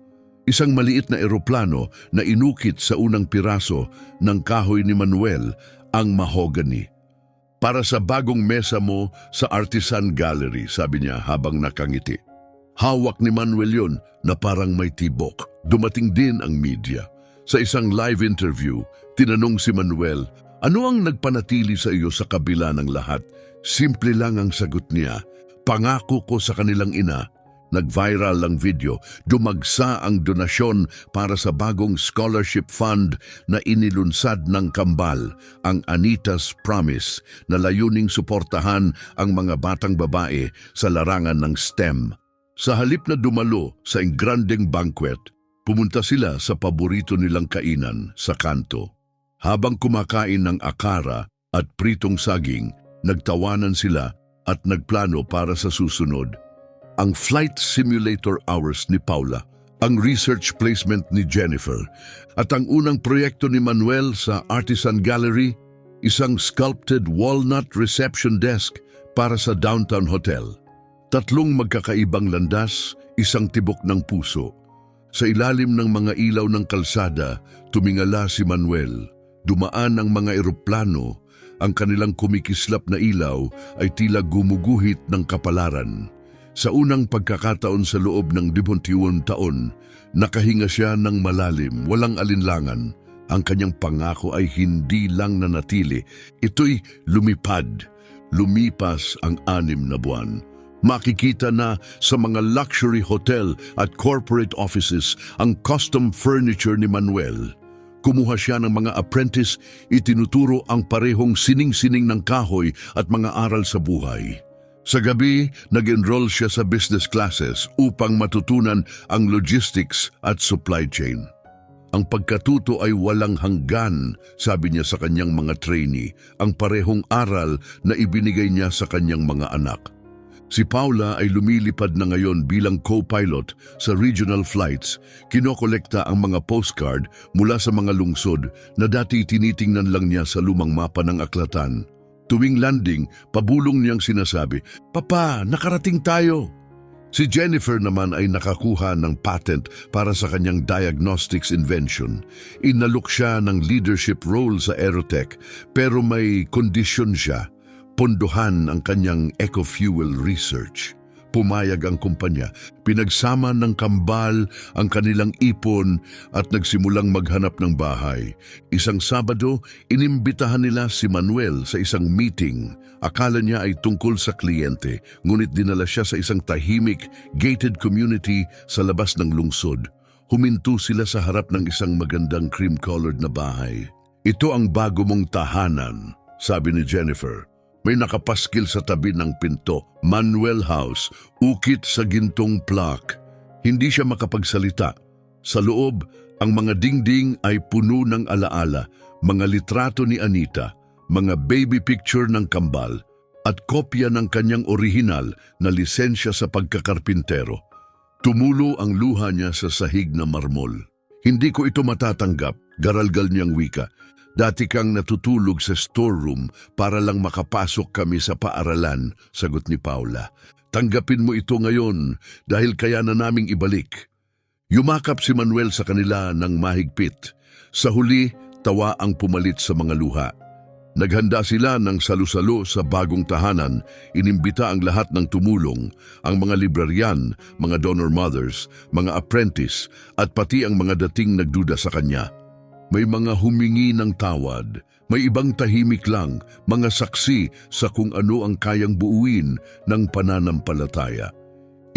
A: Isang maliit na eroplano na inukit sa unang piraso ng kahoy ni Manuel, ang mahogany. Para sa bagong mesa mo sa Artisan Gallery, sabi niya habang nakangiti. Hawak ni Manuel yun na parang may tibok. Dumating din ang media. Sa isang live interview, tinanong si Manuel, ano ang nagpanatili sa iyo sa kabila ng lahat? Simple lang ang sagot niya, pangako ko sa kanilang ina. Nag-viral ang video, dumagsa ang donasyon para sa bagong scholarship fund na inilunsad ng Kambal, ang Anita's Promise, na layuning suportahan ang mga batang babae sa larangan ng STEM. Sa halip na dumalo sa engrandeng banquet, pumunta sila sa paborito nilang kainan sa kanto. Habang kumakain ng akara at pritong saging, nagtawanan sila at nagplano para sa susunod. Ang flight simulator hours ni Paula, ang research placement ni Jennifer, at ang unang proyekto ni Manuel sa Artisan Gallery, isang sculpted walnut reception desk para sa downtown hotel. Tatlong magkakaibang landas, isang tibok ng puso. Sa ilalim ng mga ilaw ng kalsada, tumingala si Manuel. Dumaan ang mga eroplano, ang kanilang kumikislap na ilaw ay tila gumuguhit ng kapalaran. Sa unang pagkakataon sa loob ng 21 taon, nakahinga siya ng malalim, walang alinlangan. Ang kanyang pangako ay hindi lang nanatili, ito'y lumipad. Lumipas ang 6 na buwan. Makikita na sa mga luxury hotel at corporate offices ang custom furniture ni Manuel. Kumuha siya ng mga apprentice, itinuturo ang parehong sining-sining ng kahoy at mga aral sa buhay. Sa gabi, nag-enroll siya sa business classes upang matutunan ang logistics at supply chain. Ang pagkatuto ay walang hanggan, sabi niya sa kanyang mga trainee, ang parehong aral na ibinigay niya sa kanyang mga anak. Si Paula ay lumilipad na ngayon bilang co-pilot sa regional flights, kinokolekta ang mga postcard mula sa mga lungsod na dati tinitingnan lang niya sa lumang mapa ng aklatan. Tuwing landing, pabulong niyang sinasabi, "Papa, nakarating tayo!" Si Jennifer naman ay nakakuha ng patent para sa kanyang diagnostics invention. Inalok siya ng leadership role sa Aerotech, pero may kondisyon siya. Pondohan ang kanyang eco-fuel research. Pumayag ang kumpanya, pinagsama ng Kambal ang kanilang ipon at nagsimulang maghanap ng bahay. Isang Sabado, inimbitahan nila si Manuel sa isang meeting. Akala niya ay tungkol sa kliyente, ngunit dinala siya sa isang tahimik, gated community sa labas ng lungsod. Huminto sila sa harap ng isang magandang cream-colored na bahay. "Ito ang bago mong tahanan," sabi ni Jennifer. May nakapaskil sa tabi ng pinto, Manuel House, ukit sa gintong plaque. Hindi siya makapagsalita. Sa loob, ang mga dingding ay puno ng alaala, mga litrato ni Anita, mga baby picture ng Kambal, at kopya ng kanyang orihinal na lisensya sa pagkakarpintero. Tumulo ang luha niya sa sahig na marmol. "Hindi ko ito matatanggap," garalgal niyang wika. "Dati kang natutulog sa storeroom para lang makapasok kami sa paaralan," sagot ni Paula. "Tanggapin mo ito ngayon dahil kaya na naming ibalik." Yumakap si Manuel sa kanila ng mahigpit. Sa huli, tawa ang pumalit sa mga luha. Naghanda sila ng salu-salo sa bagong tahanan, inimbita ang lahat ng tumulong, ang mga librarian, mga donor mothers, mga apprentice, at pati ang mga dating nagduda sa kanya. May mga humingi ng tawad, may ibang tahimik lang, mga saksi sa kung ano ang kayang buuin ng pananampalataya.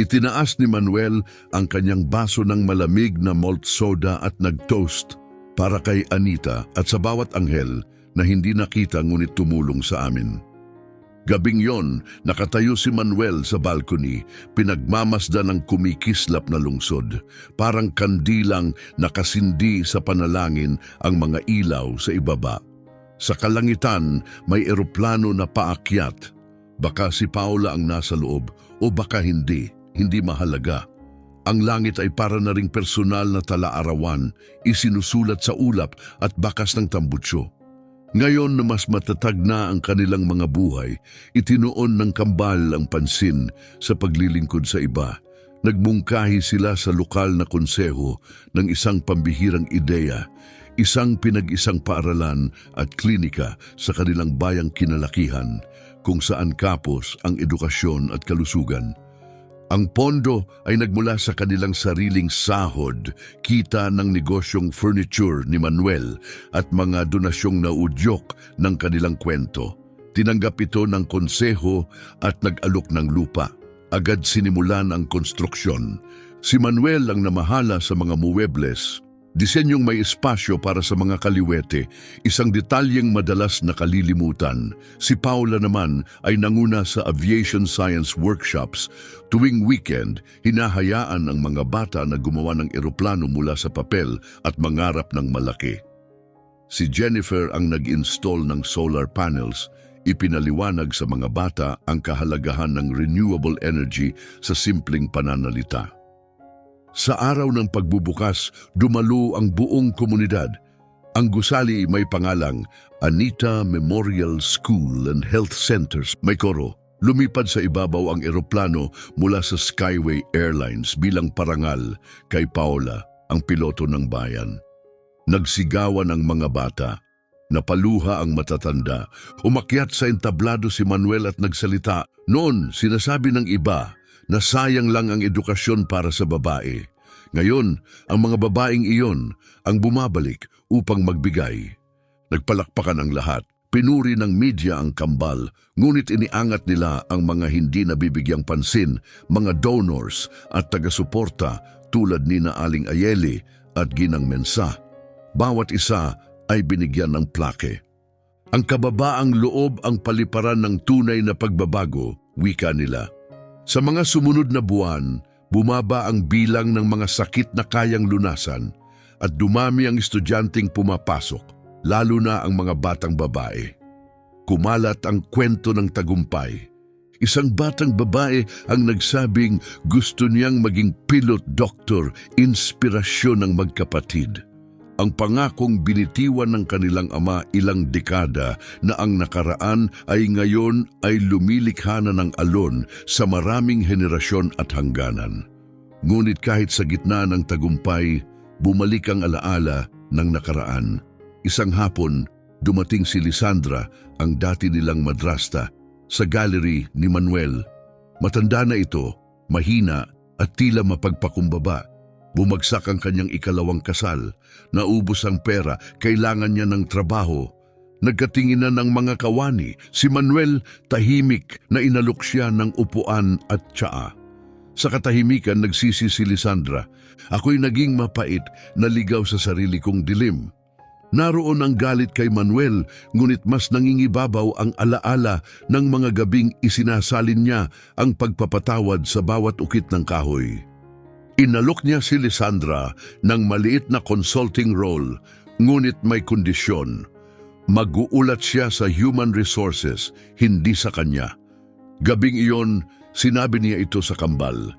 A: Itinaas ni Manuel ang kanyang baso ng malamig na malt soda at nag-toast para kay Anita at sa bawat anghel na hindi nakita ngunit tumulong sa amin. Gabing yon, nakatayo si Manuel sa balcony, pinagmamasdan ng kumikislap na lungsod. Parang kandilang nakasindi sa panalangin ang mga ilaw sa ibaba. Sa kalangitan, may eroplano na paakyat. Baka si Paula ang nasa loob o baka hindi mahalaga. Ang langit ay para na ring personal na tala-arawan, isinusulat sa ulap at bakas ng tambutsyo. Ngayon na mas matatag na ang kanilang mga buhay, itinuon ng Kambal ang pansin sa paglilingkod sa iba. Nagmungkahi sila sa lokal na konseho ng isang pambihirang ideya, isang pinag-isang paaralan at klinika sa kanilang bayang kinalakihan kung saan kapos ang edukasyon at kalusugan. Ang pondo ay nagmula sa kanilang sariling sahod, kita ng negosyong furniture ni Manuel at mga donasyong naudyok ng kanilang kwento. Tinanggap ito ng konseho at nag-alok ng lupa. Agad sinimulan ang konstruksyon. Si Manuel ang namahala sa mga muebles, disenyong may espasyo para sa mga kaliwete, isang detalyeng madalas nakalilimutan. Si Paula naman ay nanguna sa aviation science workshops. Tuwing weekend, hinahayaan ang mga bata na gumawa ng eroplano mula sa papel at mangarap ng malaki. Si Jennifer ang nag-install ng solar panels. Ipinaliwanag sa mga bata ang kahalagahan ng renewable energy sa simpleng pananalita. Sa araw ng pagbubukas, dumalo ang buong komunidad. Ang gusali may pangalang Anita Memorial School and Health Centers. May koro, lumipad sa ibabaw ang eroplano mula sa Skyway Airlines bilang parangal kay Paula, ang piloto ng bayan. Nagsigawan ang mga bata. Napaluha ang matatanda. Umakyat sa entablado si Manuel at nagsalita. Noon, sinasabi ng iba na sayang lang ang edukasyon para sa babae. Ngayon, ang mga babaeng iyon ang bumabalik upang magbigay. Nagpalakpakan ang lahat. Pinuri ng media ang kambal, ngunit iniangat nila ang mga hindi nabibigyang pansin, mga donors at taga-suporta tulad ni na Aling Ayeli at Ginang Mensa. Bawat isa ay binigyan ng plake. Ang kababaang loob ang paliparan ng tunay na pagbabago, wika nila. Sa mga sumunod na buwan, bumaba ang bilang ng mga sakit na kayang lunasan at dumami ang estudyanteng pumapasok, lalo na ang mga batang babae. Kumalat ang kwento ng tagumpay. Isang batang babae ang nagsabing gusto niyang maging pilot doctor, inspirasyon ng magkapatid. Ang pangakong binitiwan ng kanilang ama ilang dekada na ang nakaraan ay ngayon ay lumilikha na ng alon sa maraming henerasyon at hangganan. Ngunit kahit sa gitna ng tagumpay, bumalik ang alaala ng nakaraan. Isang hapon, dumating si Lisandra, ang dati nilang madrasta, sa gallery ni Manuel. Matanda na ito, mahina at tila mapagpakumbaba. Bumagsak ang kanyang ikalawang kasal, naubos ang pera, kailangan niya ng trabaho. Nagkatinginan ng mga kawani, si Manuel tahimik na inalok siya ng upuan at tsaa. Sa katahimikan nagsisi si Lisandra, ako'y naging mapait, naligaw sa sarili kong dilim. Naroon ang galit kay Manuel, ngunit mas nangingibabaw ang alaala ng mga gabing isinasalin niya ang pagpapatawad sa bawat ukit ng kahoy. Inalok niya si Lisandra ng maliit na consulting role, ngunit may kondisyon. Mag-uulat siya sa human resources, hindi sa kanya. Gabing iyon, sinabi niya ito sa kambal.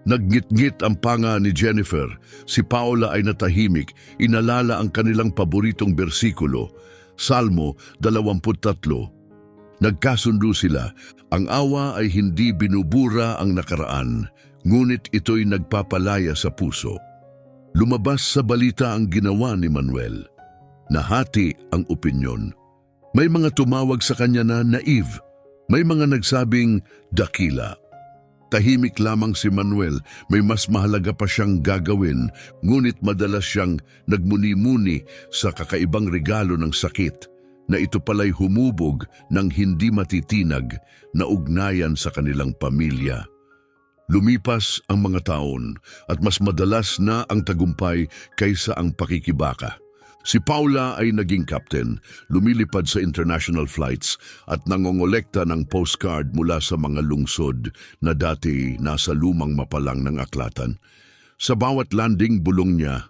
A: Naggit-ngit ang panga ni Jennifer. Si Paula ay natahimik, inalala ang kanilang paboritong bersikulo, Salmo 23. Nagkasundo sila, ang awa ay hindi binubura ang nakaraan, ngunit ito'y nagpapalaya sa puso. Lumabas sa balita ang ginawa ni Manuel. Nahati ang opinyon. May mga tumawag sa kanya na naive. May mga nagsabing dakila. Tahimik lamang si Manuel, may mas mahalaga pa siyang gagawin, ngunit madalas siyang nagmuni-muni sa kakaibang regalo ng sakit, na ito pala'y humubog ng hindi matitinag na ugnayan sa kanilang pamilya. Lumipas ang mga taon at mas madalas na ang tagumpay kaysa ang pakikibaka. Si Paula ay naging captain, lumilipad sa international flights at nangongolekta ng postcard mula sa mga lungsod na dati nasa lumang mapalang ng aklatan. Sa bawat landing bulong niya,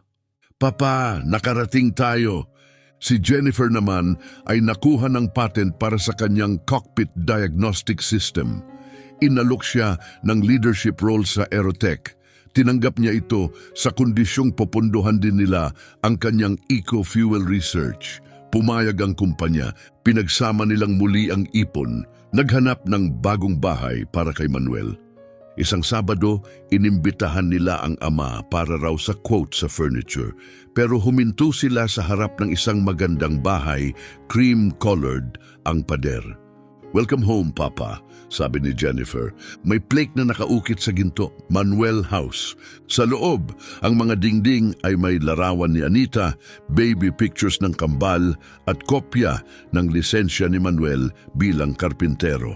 A: "Papa, nakarating tayo." Si Jennifer naman ay nakuha ng patent para sa kanyang cockpit diagnostic system. Inalok siya ng leadership role sa Aerotech. Tinanggap niya ito sa kondisyong popondohan din nila ang kanyang eco-fuel research. Pumayag ang kumpanya, pinagsama nilang muli ang ipon, naghanap ng bagong bahay para kay Manuel. Isang Sabado, inimbitahan nila ang ama para raw sa quote sa furniture. Pero huminto sila sa harap ng isang magandang bahay, cream-colored ang pader. "Welcome home, Papa," sabi ni Jennifer. May plaque na nakaukit sa ginto, Manuel House. Sa loob, ang mga dingding ay may larawan ni Anita, baby pictures ng kambal at kopya ng lisensya ni Manuel bilang karpintero.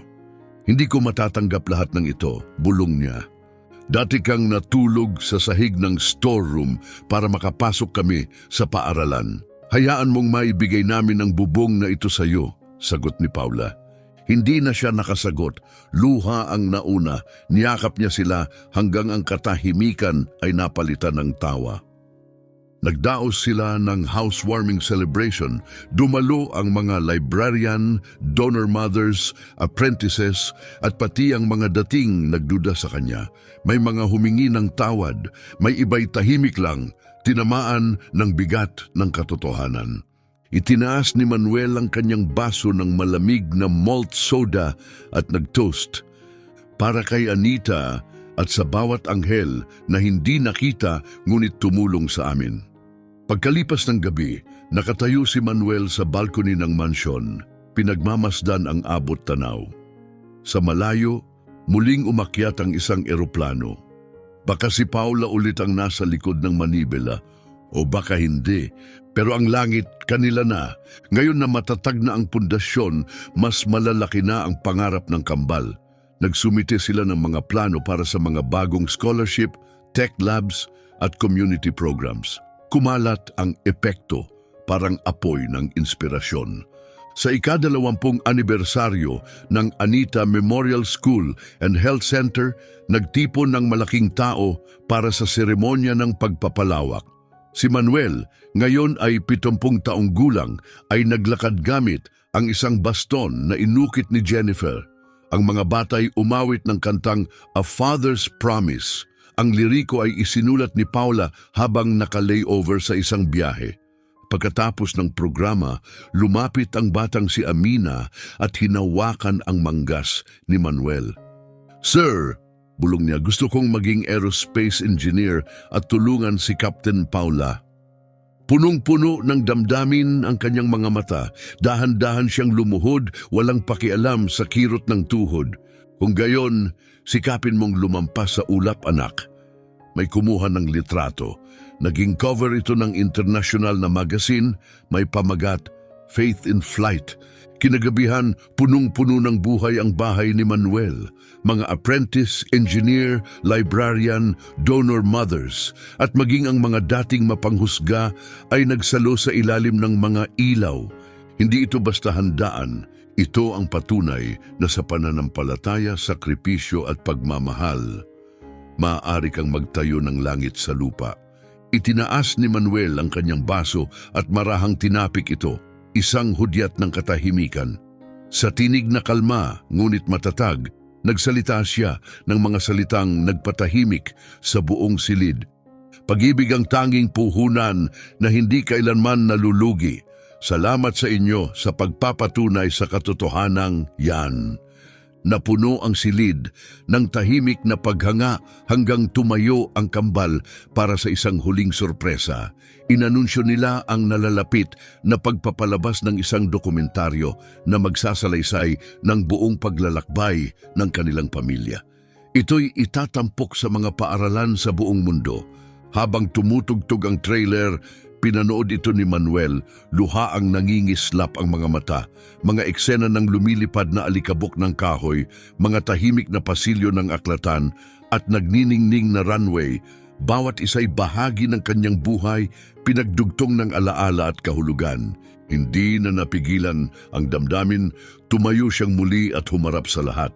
A: "Hindi ko matatanggap lahat ng ito," bulong niya. "Dati kang natulog sa sahig ng storeroom para makapasok kami sa paaralan. Hayaan mong maibigay namin ang bubong na ito sa iyo," sagot ni Paula. Hindi na siya nakasagot. Luha ang nauna. Niyakap niya sila hanggang ang katahimikan ay napalitan ng tawa. Nagdaos sila ng housewarming celebration. Dumalo ang mga librarian, donor mothers, apprentices at pati ang mga dating nagduda sa kanya. May mga humingi ng tawad, may iba'y tahimik lang, tinamaan ng bigat ng katotohanan. Itinaas ni Manuel ang kanyang baso ng malamig na malt soda at nagtoast. "Para kay Anita at sa bawat anghel na hindi nakita ngunit tumulong sa amin." Pagkalipas ng gabi, nakatayo si Manuel sa balcony ng mansyon. Pinagmamasdan ang abot tanaw. Sa malayo, muling umakyat ang isang eroplano. Baka si Paula ulit ang nasa likod ng manibela, o baka hindi. Pero ang langit, kanila na. Ngayon na matatag na ang pundasyon, mas malalaki na ang pangarap ng kambal. Nagsumite sila ng mga plano para sa mga bagong scholarship, tech labs at community programs. Kumalat ang epekto, parang apoy ng inspirasyon. Sa ika-20 anibersaryo ng Anita Memorial School and Health Center, nagtipon ng malaking tao para sa seremonya ng pagpapalawak. Si Manuel, ngayon ay 70 taong gulang, ay naglakad gamit ang isang baston na inukit ni Jennifer. Ang mga bata ay umawit ng kantang A Father's Promise. Ang liriko ay isinulat ni Paula habang naka-layover sa isang biyahe. Pagkatapos ng programa, lumapit ang batang si Amina at hinawakan ang manggas ni Manuel. "Sir," bulong niya, "gusto kong maging aerospace engineer at tulungan si Captain Paula." Punong-puno ng damdamin ang kanyang mga mata. Dahan-dahan siyang lumuhod, walang pakialam sa kirot ng tuhod. "Kung gayon, sikapin mong lumampas sa ulap, anak." May kumuha ng litrato. Naging cover ito ng international na magazine, may pamagat, Faith in Flight. Kinagabihan, punong-puno ng buhay ang bahay ni Manuel. Mga apprentice, engineer, librarian, donor mothers, at maging ang mga dating mapanghusga ay nagsalo sa ilalim ng mga ilaw. Hindi ito basta handaan. Ito ang patunay na sa pananampalataya, sakripisyo at pagmamahal, maaari kang magtayo ng langit sa lupa. Itinaas ni Manuel ang kanyang baso at marahang tinapik ito, isang hudyat ng katahimikan. Sa tinig na kalma, ngunit matatag, nagsalita siya ng mga salitang nagpatahimik sa buong silid. "Pag-ibig ang tanging puhunan na hindi kailanman nalulugi. Salamat sa inyo sa pagpapatunay sa katotohanang yan." Napuno ang silid ng tahimik na paghanga hanggang tumayo ang kambal para sa isang huling sorpresa. Inanunsyo nila ang nalalapit na pagpapalabas ng isang dokumentaryo na magsasalaysay ng buong paglalakbay ng kanilang pamilya. Ito'y itatampok sa mga paaralan sa buong mundo. Habang tumutugtog ang trailer, pinanood ito ni Manuel, luha ang nangingislap ang mga mata, mga eksena ng lumilipad na alikabok ng kahoy, mga tahimik na pasilyo ng aklatan at nagniningning na runway. Bawat isa'y bahagi ng kanyang buhay, pinagdugtong ng alaala at kahulugan. Hindi na napigilan ang damdamin, tumayo siyang muli at humarap sa lahat.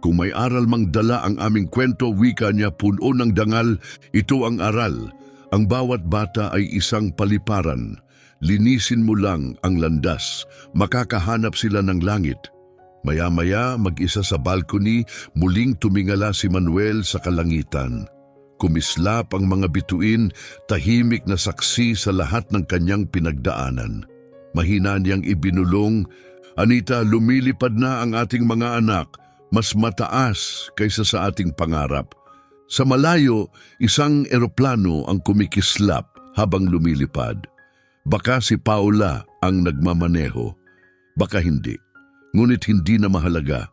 A: "Kung may aral mang dala ang aming kwento," wika niya, "puno ng dangal, ito ang aral. Ang bawat bata ay isang paliparan. Linisin mo lang ang landas, makakahanap sila ng langit." Maya-maya, mag-isa sa balcony, muling tumingala si Manuel sa kalangitan. Kumislap ang mga bituin, tahimik na saksi sa lahat ng kanyang pinagdaanan. Mahina niyang ibinulong, "Anita, lumilipad na ang ating mga anak. mas mataas kaysa sa ating pangarap. Sa malayo, isang eroplano ang kumikislap habang lumilipad. Baka si Paula ang nagmamaneho, baka hindi. Ngunit hindi na mahalaga.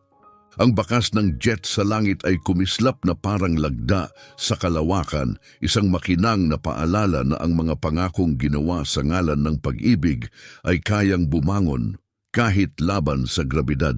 A: Ang bakas ng jet sa langit ay kumislap na parang lagda sa kalawakan, isang makinang na paalala na ang mga pangakong ginawa sa ngalan ng pag-ibig ay kayang bumangon kahit laban sa grabidad.